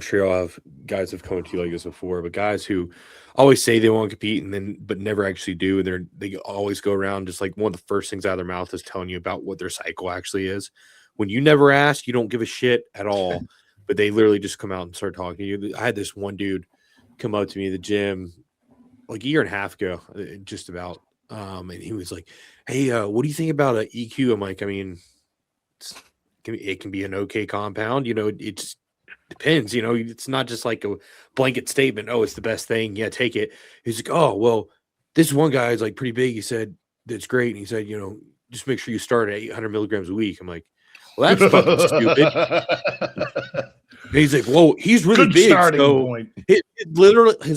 sure I'll have guys have come to you like this before, but guys who always say they want to compete but never actually do, and they always go around just like one of the first things out of their mouth is telling you about what their cycle actually is. When you never ask, you don't give a shit at all. But they literally just come out and start talking to you. I had this one dude come up to me at the gym like a year and a half ago, just about. And he was like, hey, what do you think about EQ? I'm like, I mean, it can be an okay compound. You know, it just depends. You know, it's not just like a blanket statement. Oh, it's the best thing. Yeah, take it. He's like, oh, well, this one guy is like pretty big. He said, that's great. And he said, you know, just make sure you start at 800 milligrams a week. I'm like, well, that's fucking stupid. And he's like, "Whoa, he's really Good big." starting So point. his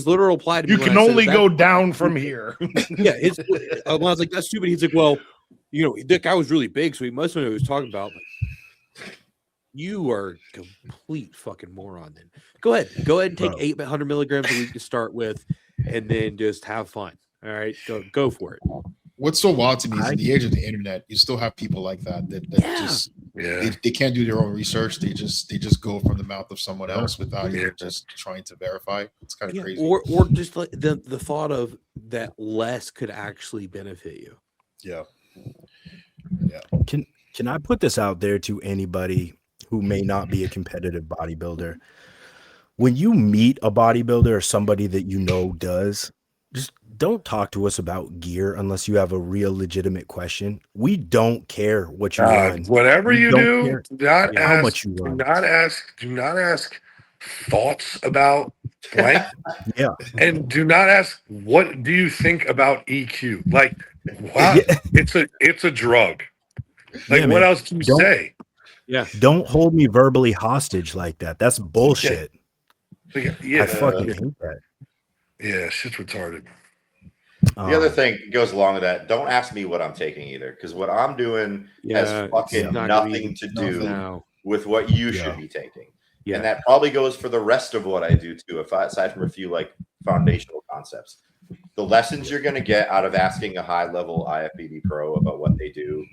literal reply to me, You when can I said only that, go down from here. yeah, when I was like, "That's stupid," he's like, "Well, you know, that guy was really big, so he must know what he was talking about." Like, you are a complete fucking moron. Then go ahead and take 800 milligrams a week to start with, and then just have fun. All right, go for it. What's so wild to me is in the age of the internet, you still have people like that just they can't do their own research. They just go from the mouth of someone else without even just trying to verify. It's kind of crazy. Or just like the thought of that less could actually benefit you. Yeah. Can I put this out there to anybody who may not be a competitive bodybuilder? When you meet a bodybuilder or somebody that you know does, just don't talk to us about gear unless you have a real legitimate question. We don't care what you run. Whatever you do, do not how ask, much you do run. not ask thoughts about blank. Yeah. And do not ask, what do you think about EQ? Like, wow, it's a drug. Like, what else can you say? Yeah. Don't hold me verbally hostage like that. That's bullshit. Yeah. I fucking hate that. Yeah, shit's retarded. The other thing goes along with that. Don't ask me what I'm taking either, because what I'm doing has fucking nothing to do with what you should be taking. Yeah. And that probably goes for the rest of what I do too, aside from a few like foundational concepts. The lessons you're going to get out of asking a high level IFBB pro about what they do,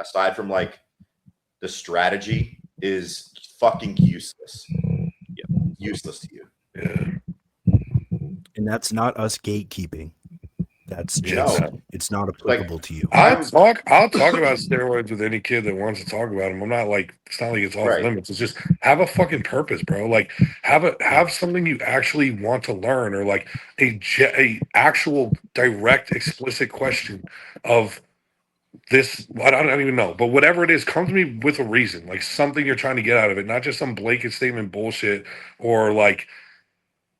aside from like the strategy, is fucking useless. Yeah. Useless to you. Yeah. And that's not us gatekeeping. That's just it's not applicable to you. I'll talk about steroids with any kid that wants to talk about them. I'm not like, it's not like it's off limits. It's just have a fucking purpose, bro. Like have something you actually want to learn, or like a actual direct, explicit question of this. I don't even know, but whatever it is, come to me with a reason, like something you're trying to get out of it, not just some blanket statement bullshit, or like,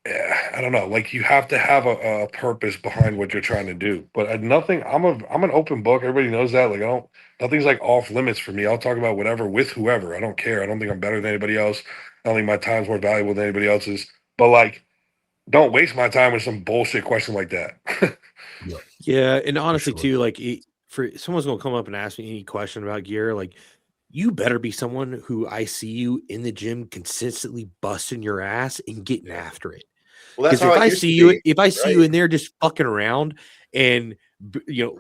I don't know, like you have to have a purpose behind what you're trying to do. But nothing, I'm an open book. Everybody knows that. Like nothing's like off limits for me. I'll talk about whatever with whoever. I don't care. I don't think I'm better than anybody else. I don't think my time's more valuable than anybody else's. But like, don't waste my time with some bullshit question like that. Yeah, and honestly too, like for someone's gonna come up and ask me any question about gear, like you better be someone who I see you in the gym consistently busting your ass and getting after it. Well, that's if how I see you, if I see you in there just fucking around and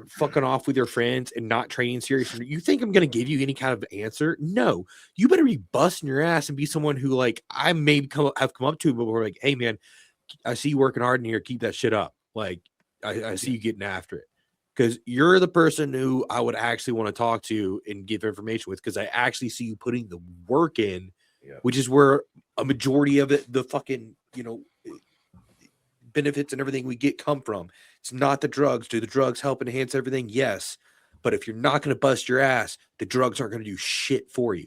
fucking off with your friends and not training seriously, you think I'm going to give you any kind of answer? No, you better be busting your ass and be someone who like I maybe have come up to before, like, hey man, I see you working hard in here, keep that shit up. Like I see you getting after it, because you're the person who I would actually want to talk to and give information with, because I actually see you putting the work in, which is where a majority of it, the fucking benefits and everything we get come from. It's not the drugs. Do the drugs help enhance everything? Yes. But if you're not going to bust your ass, the drugs aren't going to do shit for you.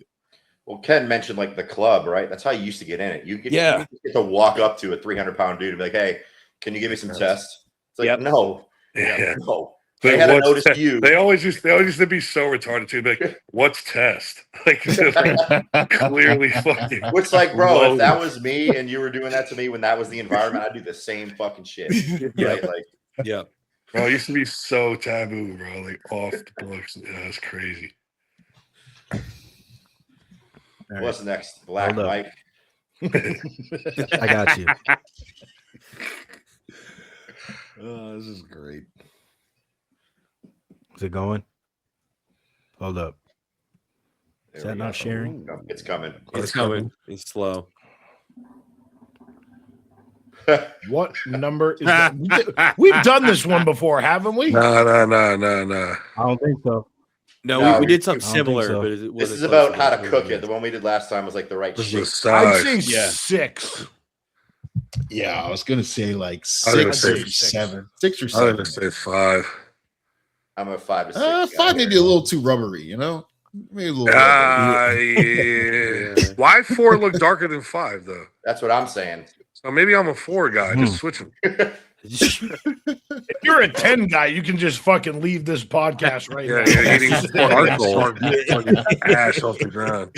Well, Ken mentioned like the club, right? That's how you used to get in it. You get to walk up to a 300-pound dude and be like, "Hey, can you give me some tests?" It's like, no, no. They had to notice you. They always used to be so retarded too. Like, what's test? Like, clearly fucking. Which, like, bro, if that was me and you were doing that to me when that was the environment, I'd do the same fucking shit. Right? Like, yeah. Bro, it used to be so taboo, bro. Like off the books. Yeah, that's crazy. What's next? Black Mike. I got you. Oh, this is great. Is it going? Hold up. Is that not sharing? It's coming. It's coming. It's slow. What number is that? We've done this one before, haven't we? No. I don't think so. No, we did something I don't think similar, so. but it This wasn't is close about to how that. to cook it. The one we did last time was like the right This shape. is I'd size. say 6. Yeah, I was gonna say like I was gonna 6 say or 7. 6 or I was 7. gonna say 5. I'm a 5 to 6. guy 5 maybe here. a little too rubbery, you know? Maybe a little rubbery. Yeah. Why 4 look darker than 5 though? That's what I'm saying. So maybe I'm a 4 guy. Just switch them. If you're a 10 guy, you can just fucking leave this podcast right Yeah, now. you're eating charcoal, fucking ash off the ground.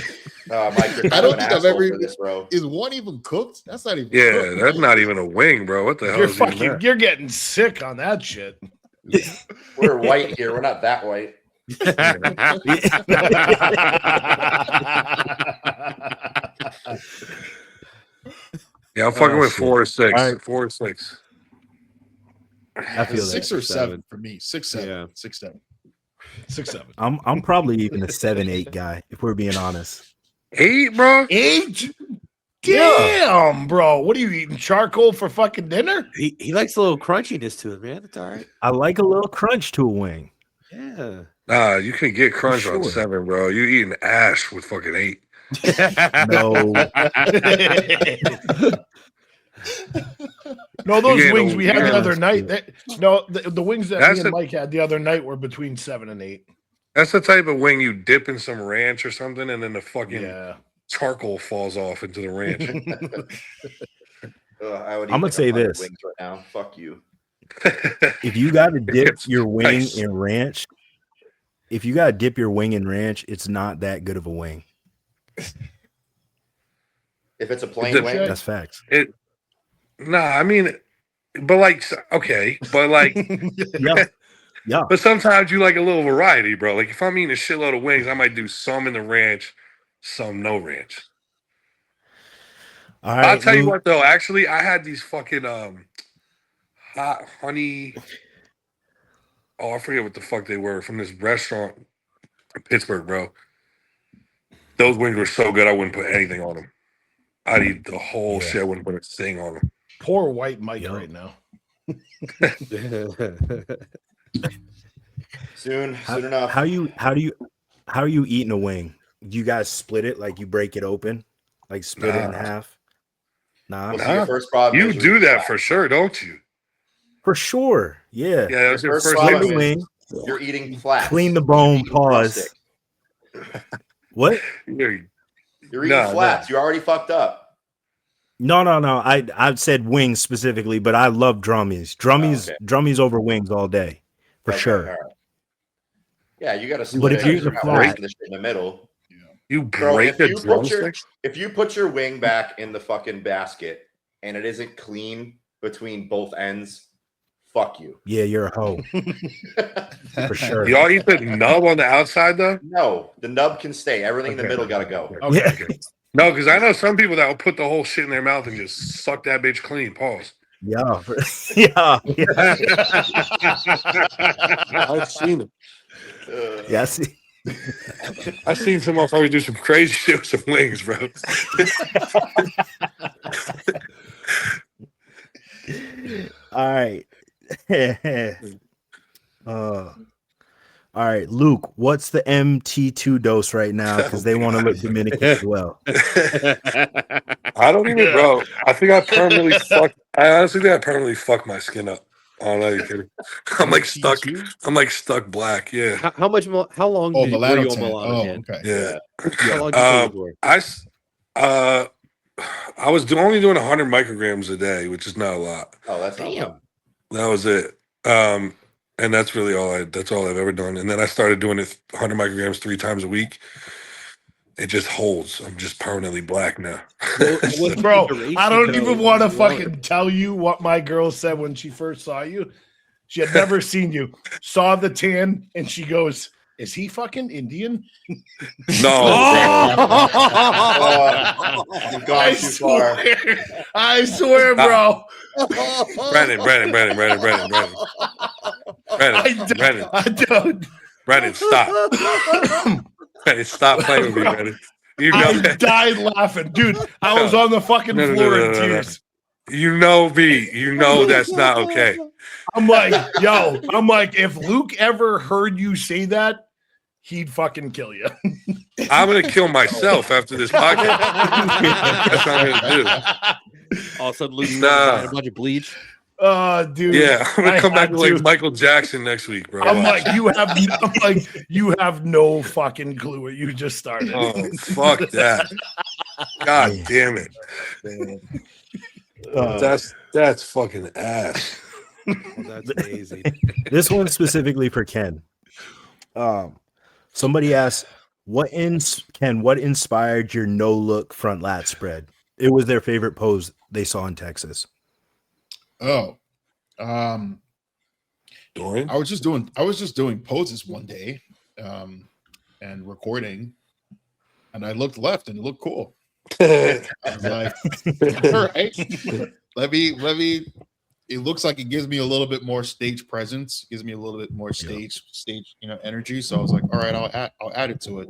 Mike, you're I kind don't of an think I've asshole ever for this, bro. Is one even cooked? That's not even Yeah, cooked. that's not even a wing, bro. What the hell You're is even fucking. that? You're getting sick on that shit. We're white here. We're not that white. Yeah, I'm fucking with shit. 4 or 6. All right. 4 or 6. I feel 6 that. or 7 for me. 6, 7. Yeah. 6, 7. 6, 7. I'm probably even a 7, 8 guy, if we're being honest. 8, bro? 8? Damn, bro. What are you eating? Charcoal for fucking dinner? He likes a little crunchiness to it, man. That's all right. I like a little crunch to a wing. Yeah. Nah, you can get crunch on Sure. 7, bro. You eating ash with fucking 8. No. No, those You're getting wings we had the weird. other night. The wings that That's me and a- Mike had the other night were between 7 and 8. That's the type of wing you dip in some ranch or something, and then the fucking Yeah. charcoal falls off into the ranch. I would eat I'm gonna like say 100 this. wings right now. Fuck you. If you got to dip It's your wing nice. in ranch, it's not that good of a wing. If it's a plain The- wing, That's facts. Nah, I mean, but like, okay, but like, Yeah. Yeah. but sometimes you like a little variety, bro. Like if I'm eating a shitload of wings, I might do some in the ranch, some no ranch. All right. I'll tell you Luke. what though, actually, I had these fucking hot honey. Oh, I forget what the fuck they were from this restaurant in Pittsburgh, bro. Those wings were so good, I wouldn't put anything on them. I'd eat the whole shit. I wouldn't put a thing on them. Poor white Mike Yeah. right now. soon enough. How are you eating a wing? Do you guys split it? Like you break it open? Like split it in Nah. half? Nah. Well, see, your first problem You is do you're that flat. for sure, don't you? For sure. Yeah. Yeah, that's your First first problem Split the is- wing, You're eating flat. clean the bone, pause. What? You're eating No, flats. You're already fucked up. No. I said wings specifically, but I love drummies. Drummies over wings all day. For Okay, sure. all right. Yeah, you got to But split if it. you're You're eating not flat- breaking the shit in the middle. You Bro, break if the you put drumsticks? If you put your wing back in the fucking basket and it isn't clean between both ends, fuck you. Yeah, you're a hoe. For sure. Y'all eat the nub on the outside though? No, the nub can stay. Everything in the Okay. middle got to go. Okay, Yeah. okay. No, because I know some people that will put the whole shit in their mouth and just suck that bitch clean. Pause. Yeah. Yeah. I've seen it. Yeah. See. I've seen some motherfuckers do some crazy shit with some wings, bro. All right. All right, Luke, what's the MT2 dose right now? Because they want to look Dominican as well. I don't even, bro. I think I honestly think I permanently fucked my skin up. Oh no, you're kidding. I'm like stuck. I'm like stuck black. Yeah. How long Oh, were you mulatto on tan. mulatto Oh, tan? okay. Yeah. How long did you take it for? I was only doing 100 micrograms a day, which is not a lot. Oh, that's not Damn. bad. That was it. And that's really that's all I've ever done. And then I started doing it 100 micrograms 3 times a week. It just holds. I'm just permanently black now. Bro, I don't even want to fucking tell you what my girl said when she first saw you. She had never seen you, saw the tan, and she goes, "Is he fucking Indian?" No, You've gone too far. I swear, bro. Brandon, stop. Brandon, stop playing with me, Brandon. You know I died laughing, dude. I was on the fucking floor in tears. You know me. You know that's not okay. I'm like, yo, if Luke ever heard you say that, he'd fucking kill you. I'm gonna kill myself after this podcast. That's what I'm gonna do. All of a sudden, Luke's a bunch of bleach. Dude. Yeah, I'm gonna come back to like Michael Jackson next week, bro. I'm like, you have no fucking clue what you just started. Oh, fuck that. God damn it. That's fucking ass. Oh, that's amazing. This one's specifically for Ken. Somebody asked, what inspired your no look front lat spread? It was their favorite pose they saw in Texas. Oh, Dorian? I was just doing poses one day, and recording, and I looked left and it looked cool. I was like, all right, let me. It looks like it gives me a little bit more stage presence, gives me a little bit more stage, energy. So I was like, all right, I'll add it to it.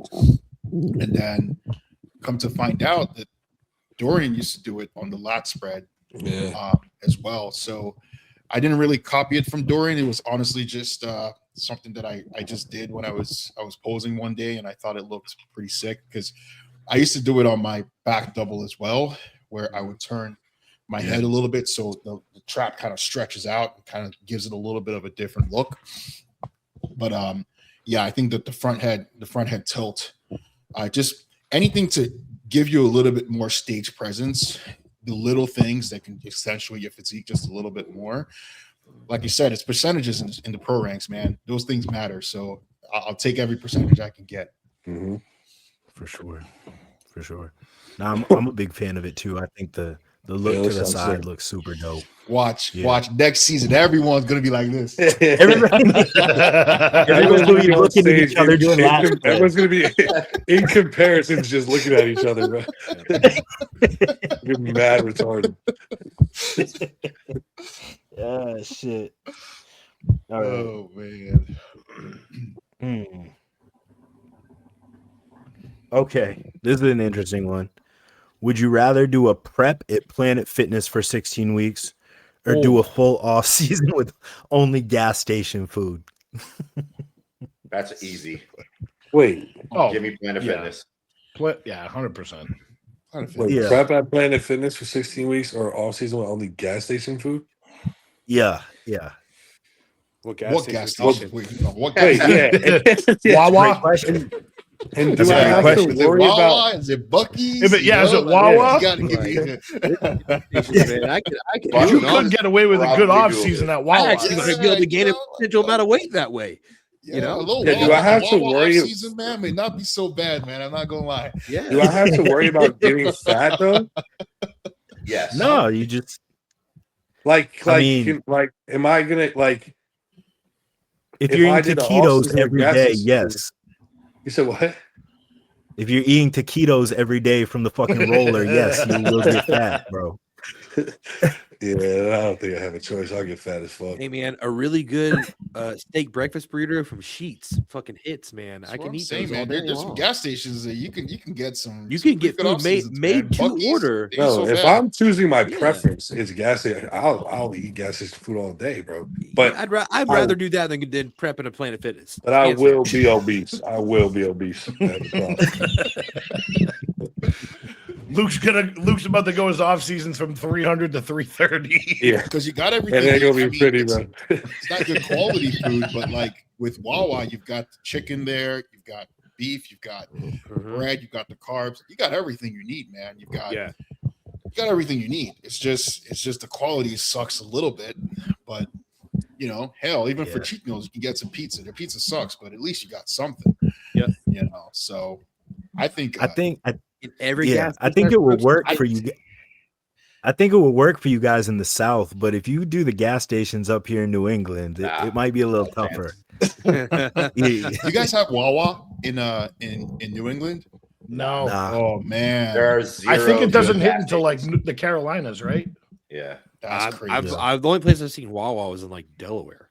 And then come to find out that Dorian used to do it on the lat spread as well. So I didn't really copy it from Dorian. It was honestly just something that I just did when I was posing one day, and I thought it looked pretty sick because I used to do it on my back double as well, where I would turn my head a little bit so the trap kind of stretches out and kind of gives it a little bit of a different look. But I think that the front head tilt, just anything to give you a little bit more stage presence, the little things that can accentuate your physique just a little bit more. Like you said, it's percentages in the pro ranks, man. Those things matter. So I'll take every percentage I can get. Mm-hmm. For sure. Now I'm a big fan of it too. I think the look to the side looks super dope. Watch next season. Everyone's gonna be like this. Everyone's gonna be looking at each other doing laps. Everyone's gonna be in comparison, just looking at each other, bro. You're mad retarded. Shit. All right. Oh man. Okay, this is an interesting one. Would you rather do a prep at Planet Fitness for 16 weeks or do a full off season with only gas station food? That's easy. Wait. Give me Planet Fitness. 100%. Wait, prep at Planet Fitness for 16 weeks or off season with only gas station food? Yeah. What gas station? What gas station? Wawa? And do I have to worry about? Is it Buc-ee's? Is it Wawa? You could get away with a good off season at Wawa. I actually might be able to gain a potential amount of weight that way. Do I have to worry? Season, man, may not be so bad, man. I'm not gonna lie. Yeah. Do I have to worry about getting fat though? Yes. No, you just am I gonna like? If you're eating taquitos every day, yes. You said what? If you're eating taquitos every day from the fucking roller, yes, you will get fat, bro. Yeah, I don't think I have a choice. I'll get fat as fuck. Hey man, a really good steak breakfast burrito from Sheets fucking hits, man. That's I can eat those all day. There's some gas stations that you can get some. You can get food made to order. No, if I'm choosing my preference, it's gas station. I'll eat gas station food all day, bro. But I'd rather do that than prep at a Planet Fitness. But I will be obese. I will be obese. Luke's about to go his off seasons from 300 to 330. Yeah. Because you got everything. It ain't gonna I be mean, pretty, it's, bro. it's not good quality food, but like with Wawa, you've got the chicken there, you've got beef, you've got bread, you've got the carbs, you got everything you need, man. You got everything you need. It's just the quality sucks a little bit, but you know, hell, even for cheat meals, you can get some pizza. Their pizza sucks, but at least you got something. Yeah, you know. So I think I think I think it will work for you. I think it will work for you guys in the South, but if you do the gas stations up here in New England, it might be a little tougher. You guys have Wawa in New England? No. Nah. Oh man, There's I think it doesn't good hit gas until like stations. the Carolinas, right? Yeah. that's crazy. the only place I've seen Wawa was in like Delaware.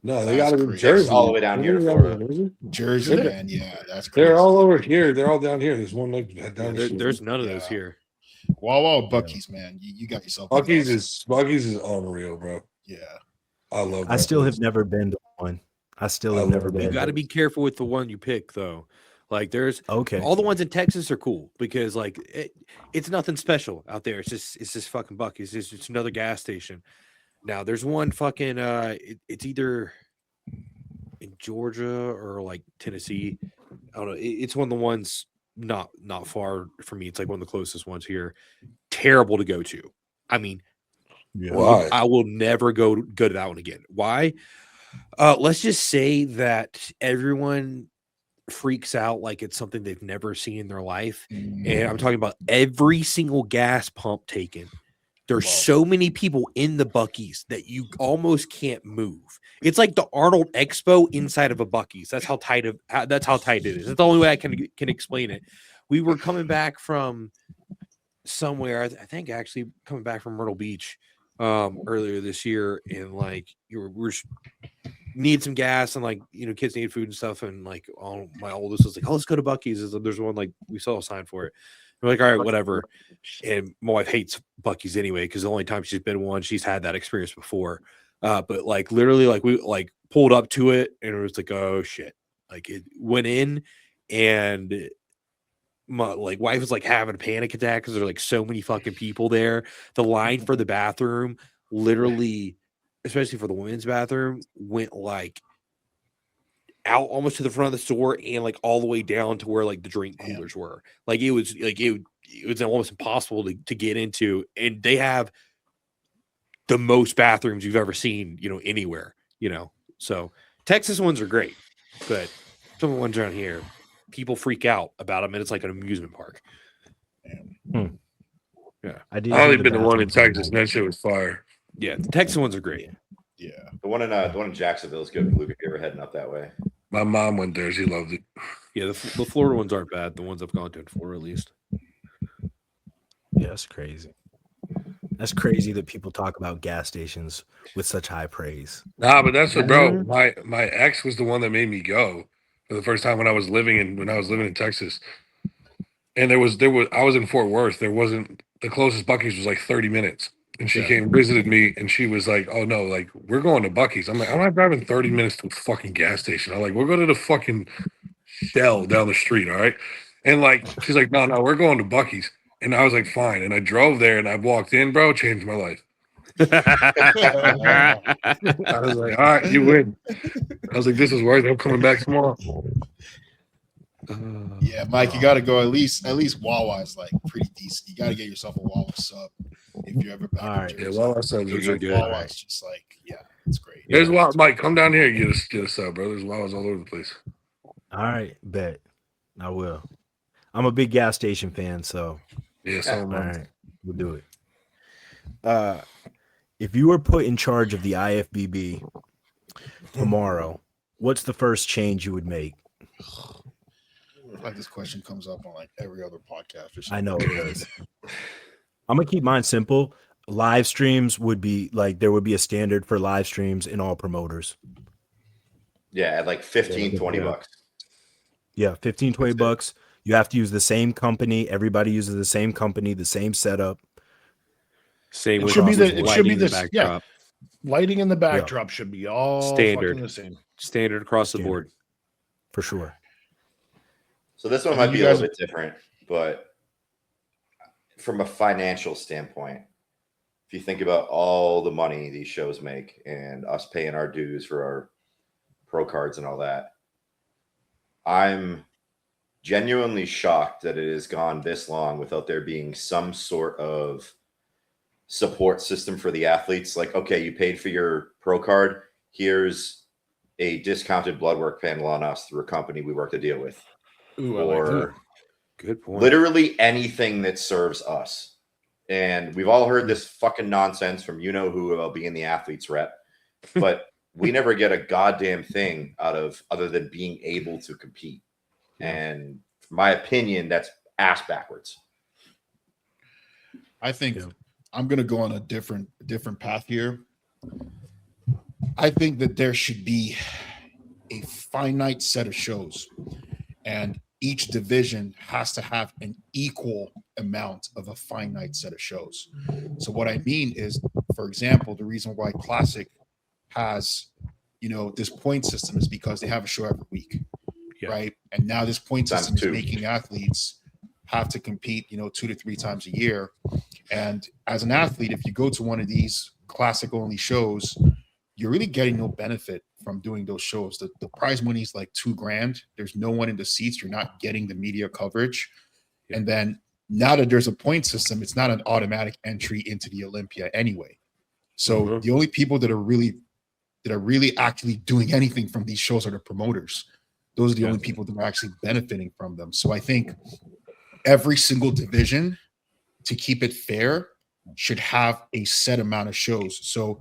No, they That's got it in crazy. Jersey. All the way down here to Florida. Jersey, man. Yeah, that's crazy. They're all over here. They're all down here. There's one like down the street. There's none of those here. Wawa or Buc-ee's, man. You got yourself. Buc-ee's is unreal, bro. Yeah. I love. I still have Buc-ee's. never been to one. I still have I never love been. You got to be careful with the one you pick, though. Like, there's all the ones in Texas are cool because like it's nothing special out there. It's just fucking Buc-ee's. It's another gas station. Now there's one fucking it's either in Georgia or like Tennessee. I don't know. It's one of the ones not far from me. It's like one of the closest ones here. Terrible to go to. I mean, Why? I will never go to that one again. Why? Let's just say that everyone freaks out like it's something they've never seen in their life. And I'm talking about every single gas pump taken. There's so many people in the Buc-ee's that you almost can't move. It's like the Arnold Expo inside of a Buc-ee's. That's how tight it is. That's the only way I can explain it. We were coming back from somewhere, I think actually coming back from Myrtle Beach earlier this year, and like we're need some gas, and like, you know, kids need food and stuff, and like my oldest was like, oh, let's go to Buc-ee's. There's one, like, we saw a sign for it. We're like, all right, whatever. And my wife hates Buc-ee's anyway, because the only time she's been one, she's had that experience before. But like literally, like we like pulled up to it, and it was like, oh shit. Like it went in, and my like wife was like having a panic attack because there are like so many fucking people there. The line for the bathroom literally, especially for the women's bathroom, went like out almost to the front of the store and like all the way down to where like the drink coolers were. Like it was almost impossible to get into, and they have the most bathrooms you've ever seen, you know, anywhere, you know. So Texas ones are great, but some of the ones around here, people freak out about them, and it's like an amusement park. Yeah, I only been to one in Texas, and that shit was fire. Yeah, the Texas ones are great. Yeah, the one in Jacksonville is good. Luke, if you're ever heading up that way. My mom went there; she loved it. Yeah, the Florida ones aren't bad. The ones I've gone to in Florida, at least. Yeah, that's crazy. That's crazy that people talk about gas stations with such high praise. Nah, but that's what, bro. My ex was the one that made me go for the first time when I was living in Texas. And I was in Fort Worth. There wasn't, the closest Buc-ee's was like 30 minutes. And she came visited me, and she was like, "Oh no, like we're going to Buc-ee's." I'm like, "I'm not driving 30 minutes to a fucking gas station." I'm like, "We'll go to the fucking Shell down the street, all right?" And like, she's like, "No, we're going to Buc-ee's." And I was like, "Fine." And I drove there, and I walked in, bro. Changed my life. I was like, "All right, you win." I was like, "This is worth it. I'm coming back tomorrow." Yeah, Mike, you got to go at least Wawa is like pretty decent. You got to get yourself a Wawa sub if you're ever back. All right. Yeah, Wawa subs are good. Wawa is just like, yeah, it's great. There's Wawa. Mike, come down here and get a sub, bro. There's Wawas all over the place. All right, bet. I will. I'm a big gas station fan, so Yeah, so all right, we'll do it. If you were put in charge of the IFBB tomorrow, what's the first change you would make? Like this question comes up on like every other podcast or something. I know it does. I'm gonna keep mine simple. Live streams would be like, there would be a standard for live streams in all promoters. Yeah, at like 15, 20 bucks. Yeah, 15, 20 bucks. You have to use the same company. Everybody uses the same company, the same setup. Same. It with should be lighting this. in the backdrop. Lighting in the backdrop should be all Standard. the same. Standard across the board. For sure. So this one might be a little bit different, but from a financial standpoint, if you think about all the money these shows make and us paying our dues for our pro cards and all that, I'm genuinely shocked that it has gone this long without there being some sort of support system for the athletes. Like, okay, you paid for your pro card. Here's a discounted blood work panel on us through a company we work to deal with. Ooh, Or Good point. literally anything that serves us. And we've all heard this fucking nonsense from who about being the athlete's rep, but we never get a goddamn thing out of other than being able to compete. And in my opinion, that's ass backwards. I think I'm going to go on a different path here. I think that there should be a finite set of shows, and each division has to have an equal amount of a finite set of shows. So what I mean is, for example, the reason why Classic has, this point system is because they have a show every week, right? And now this point system is making athletes have to compete, 2 to 3 times a year. And as an athlete, if you go to one of these Classic only shows, you're really getting no benefit from doing those shows. The prize money is like $2,000. There's no one in the seats. You're not getting the media coverage. And then now that there's a point system, it's not an automatic entry into the Olympia anyway. So the only people that are really actually doing anything from these shows are the promoters. Those are the only people that are actually benefiting from them. So I think every single division, to keep it fair, should have a set amount of shows. So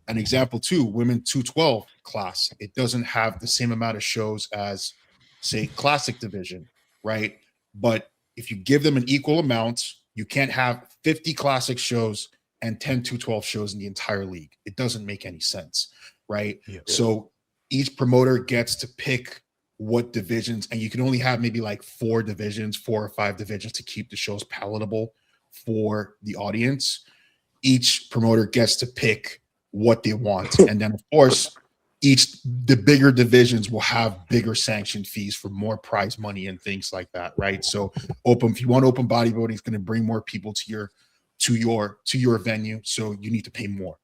an example too, women 212 class, it doesn't have the same amount of shows as, say, Classic division, right? But if you give them an equal amount, you can't have 50 Classic shows and 10 212 shows in the entire league. It doesn't make any sense, right? So each promoter gets to pick what divisions, and you can only have maybe like 4 or 5 divisions to keep the shows palatable for the audience. Each promoter gets to pick what they want, and then of course the bigger divisions will have bigger sanction fees for more prize money and things like that, right? So if you want open bodybuilding, it's going to bring more people to your venue, so you need to pay more.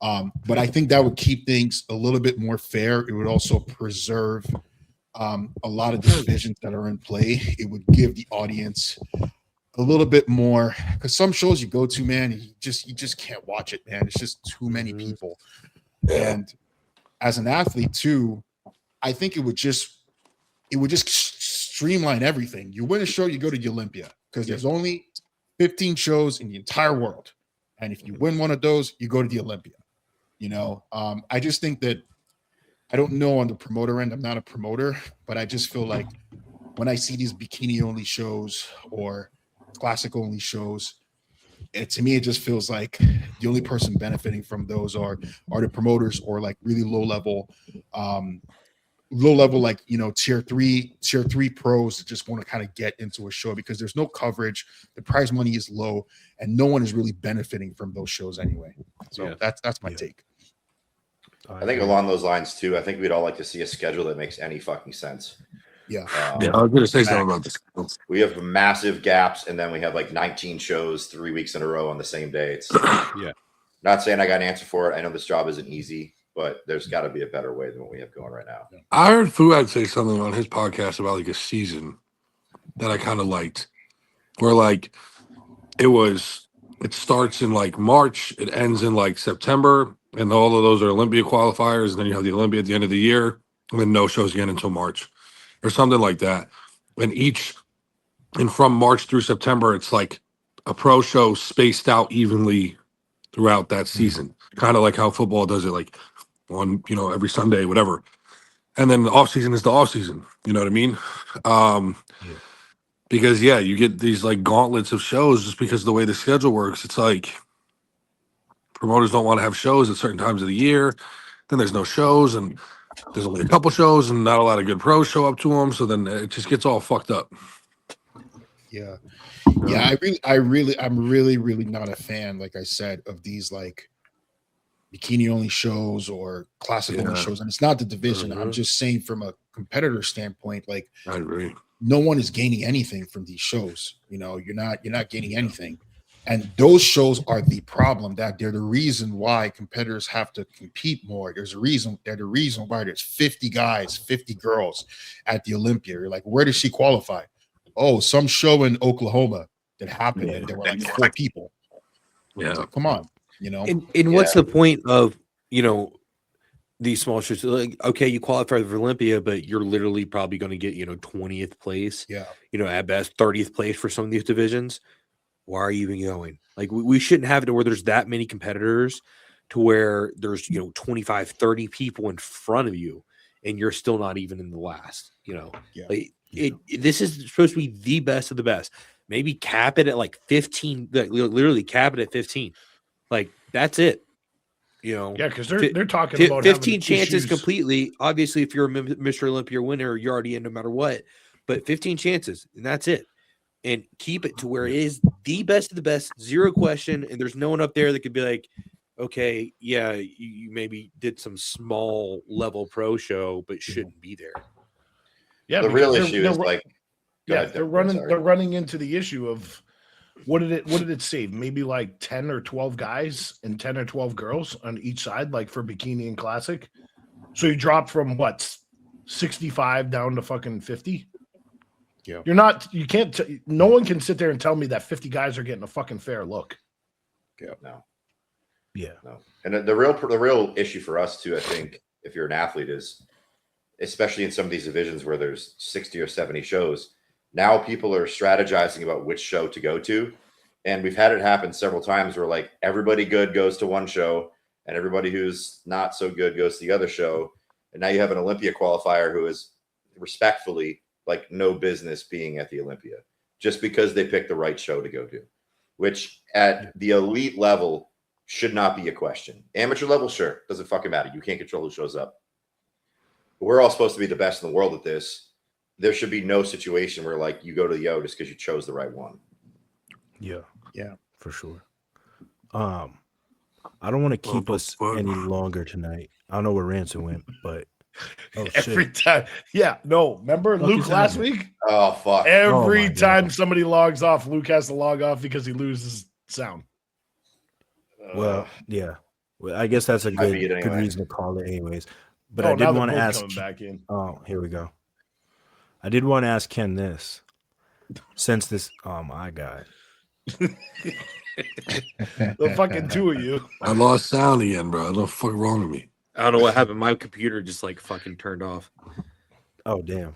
But I think that would keep things a little bit more fair. It would also preserve a lot of the divisions that are in play. It would give the audience a little bit more, because some shows you go to, man, you just can't watch it, man. It's just too many people. And as an athlete too, I think it would just streamline everything. You win a show, you go to the Olympia, because there's only 15 shows in the entire world, and if you win one of those, you go to the Olympia. I just think that, I don't know on the promoter end, I'm not a promoter, but I just feel like when I see these bikini only shows or Classic only shows, to me it just feels like the only person benefiting from those are the promoters, or like really low level like tier three pros that just want to kind of get into a show, because there's no coverage, the prize money is low, and no one is really benefiting from those shows anyway. So that's my take. I think along those lines too, I think we'd all like to see a schedule that makes any fucking sense. I was going to say something about this. We have massive gaps, and then we have like 19 shows 3 weeks in a row on the same day. It's not saying I got an answer for it. I know this job isn't easy, but there's got to be a better way than what we have going right now. I heard Fuad say something on his podcast about like a season that I kind of liked, where like it starts in like March, it ends in like September, and all of those are Olympia qualifiers, and then you have the Olympia at the end of the year, and then no shows again until March or something like that. And from March through September, it's like a pro show spaced out evenly throughout that season, kind of like how football does it, like on, every Sunday, whatever. And then the off season is the off season. You know what I mean? Because you get these like gauntlets of shows just because of the way the schedule works. It's like promoters don't want to have shows at certain times of the year. Then there's no shows, and there's only a couple shows, and not a lot of good pros show up to them. So then it just gets all fucked up. I'm really not a fan, like I said, of these like bikini only shows or Classic only shows. And it's not the division. I'm just saying from a competitor standpoint, like I agree. no one is gaining anything from these shows. You know, you're not gaining anything. And those shows are the problem. That they're the reason why competitors have to compete more. They're the reason why there's 50 guys, 50 girls at the Olympia. You're like, where does she qualify? Oh, some show in Oklahoma that happened, and there were like 4 people. Yeah. So come on, you know. And what's the point of, you know, these small shows? Like, okay, you qualify for Olympia, but you're literally probably going to get, you know, 20th place. Yeah. You know, at best 30th place for some of these divisions. Why are you even going? Like, we shouldn't have it to where there's that many competitors to where there's, you know, 25, 30 people in front of you and you're still not even in the last, you know. Yeah. Like, this is supposed to be the best of the best. Maybe cap it at like 15, like literally cap it at 15. Like, that's it. You know, Yeah, because they're talking about 15 chances issues. completely. Obviously, if you're a Mr. Olympia winner, you're already in no matter what. But 15 chances, and that's it. And keep it to where it is the best of the best, 0 question. And there's no one up there that could be like, okay, yeah, you maybe did some small level pro show, but shouldn't be there. Yeah, The real because issue they're is like, go yeah, ahead, they're Devin, sorry. running into the issue of what did it save? Maybe like 10 or 12 guys and 10 or 12 girls on each side, like for bikini and classic. So you drop from what 65 down to fucking 50. Yeah. No one can sit there and tell me that 50 guys are getting a fucking fair look. Yeah, no. Yeah. No. And the real issue for us too, I think, if you're an athlete, is especially in some of these divisions where there's 60 or 70 shows, now people are strategizing about which show to go to. And we've had it happen several times where like everybody good goes to one show and everybody who's not so good goes to the other show. And now you have an Olympia qualifier who is respectfully like no business being at the Olympia just because they picked the right show to go to, which at the elite level should not be a question. Amateur level, sure, doesn't fucking matter. You can't control who shows up. But we're all supposed to be the best in the world at this. There should be no situation where like you go to the O just because you chose the right one. Yeah. Yeah. For sure. I don't want to keep us any longer tonight. I don't know where Ransom went, but Every time. Yeah, no. Remember Fuck Luke is last happening? week? Oh fuck. Every my time God. somebody logs off, Luke has to log off because he loses sound. well, yeah. Well, I guess that's a Might good, be it good anyway. reason to call it anyways. But Oh, I now did they're want to both ask. coming back in. Oh, here we go. I did want to ask Ken this. Since this, oh my God. The fucking two of you. I lost sound again, bro. What the fuck wrong with me? I don't know what happened. My computer just like fucking turned off. Oh, damn.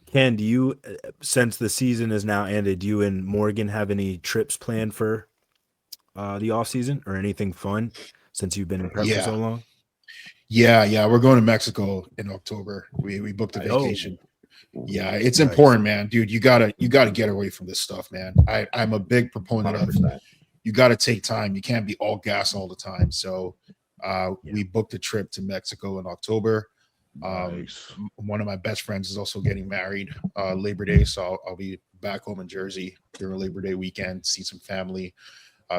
Ken, do you, since the season is now ended, do you and Morgan have any trips planned for the off season or anything fun since you've been in prep for Yeah. so long? Yeah, we're going to Mexico in October. We booked a Oh. vacation. Yeah, it's Nice. important, man, dude. You gotta get away from this stuff, man. I'm a big proponent of 100%. you got to take time. You can't be all gas all the time. So we booked a trip to Mexico in October. Nice. One of my best friends is also getting married Labor Day, so I'll be back home in Jersey during Labor Day weekend, see some family,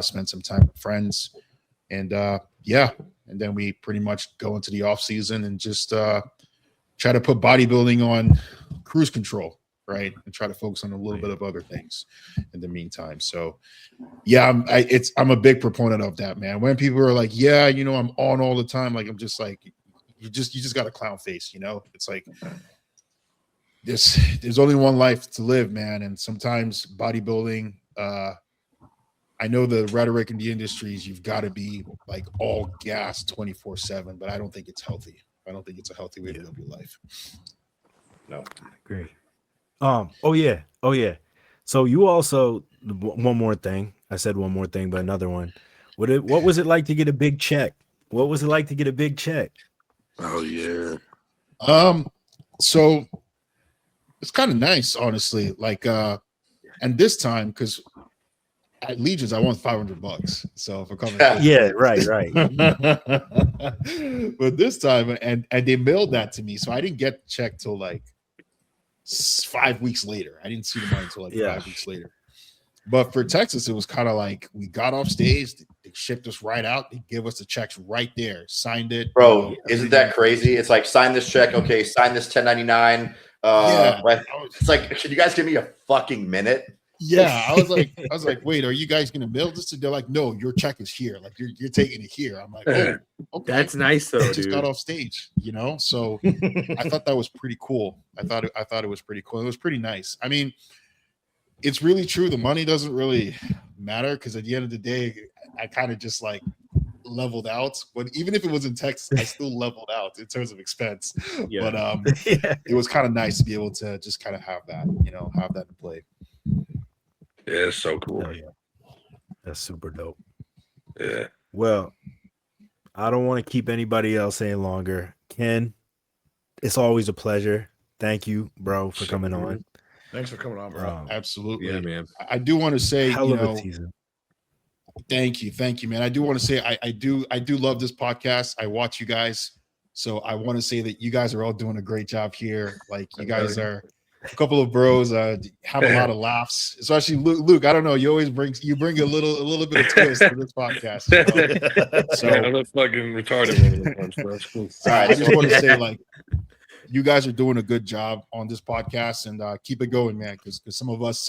spend some time with friends, and and then we pretty much go into the off season and just try to put bodybuilding on cruise control, right, and try to focus on a little bit of other things in the meantime. So yeah, I'm a big proponent of that, man. When people are like, yeah, you know, I'm on all the time, like I'm just like, you just got a clown face, you know. It's like there's only one life to live, man. And sometimes bodybuilding, I know the rhetoric in the industry is you've got to be like all gas 24/7, but I don't think it's healthy. I don't think it's a healthy way to live your life. No. Great. Oh yeah. So you also, one more thing. I said one more thing, but another one. What was it like to get a big check? What was it like to get a big check? Oh yeah. So it's kind of nice, honestly. Like, and this time, because at Legions, I won $500. So for coming, Yeah, right. but this time, and they mailed that to me, so I didn't get the check till like 5 weeks later. I didn't see the money until like 5 weeks later. But for Texas, it was kind of like we got off stage, they shipped us right out, they give us the checks right there, signed it. Bro, isn't that crazy? It's like sign this check, okay, sign this 1099. But I was- it's like, can you guys give me a fucking minute? Yeah, I was like, wait, are you guys gonna mail this? They're like, no, your check is here. Like you're taking it here. I'm like, oh, okay. That's nice though, I just dude. got off stage, you know. So I thought that was pretty cool. I thought it was pretty cool. It was pretty nice. I mean, it's really true. The money doesn't really matter because at the end of the day, I kind of just like leveled out. But even if it was in Texas, I still leveled out in terms of expense. Yeah. But Yeah. it was kind of nice to be able to just kind of have that, you know, have that in play. Yeah, it's so cool. Hell yeah. That's super dope. Yeah. Well, I don't want to keep anybody else any longer. Ken, it's always a pleasure. Thank you, bro, for coming on. Thanks for coming on, bro. Absolutely. Yeah, man. I do want to say, Hell you of know, a season. thank you, man. I do want to say I do love this podcast. I watch you guys, so I want to say that you guys are all doing a great job here. Like you guys are a couple of bros, have a lot of laughs, especially Luke. I don't know, you always bring a little bit of twist to this podcast. You know? So I'm a fucking retarded one. Bro. It's cool. All right, I just want to say, like, you guys are doing a good job on this podcast, and keep it going, man. Because some of us,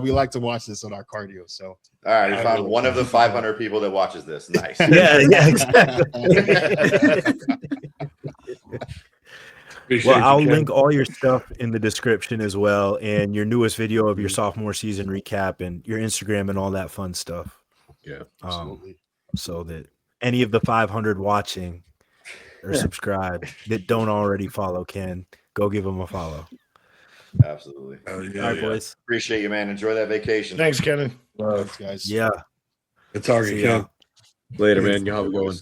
we like to watch this on our cardio. So, All right, we found one of the 500 people that watches this. Nice. Yeah, exactly. Appreciate Well, you, I'll Ken. link all your stuff in the description as well, and your newest video of your sophomore season recap and your Instagram and all that fun stuff. Yeah, absolutely. So that any of the 500 watching or subscribe that don't already follow Ken, go give him a follow. Absolutely. Oh, All yeah, right, yeah. boys. Appreciate you, man. Enjoy that vacation. Thanks, Kenny. Love. Thanks, guys. Yeah. Good talking, See Ken. ya. later, man. Y'all have a good one.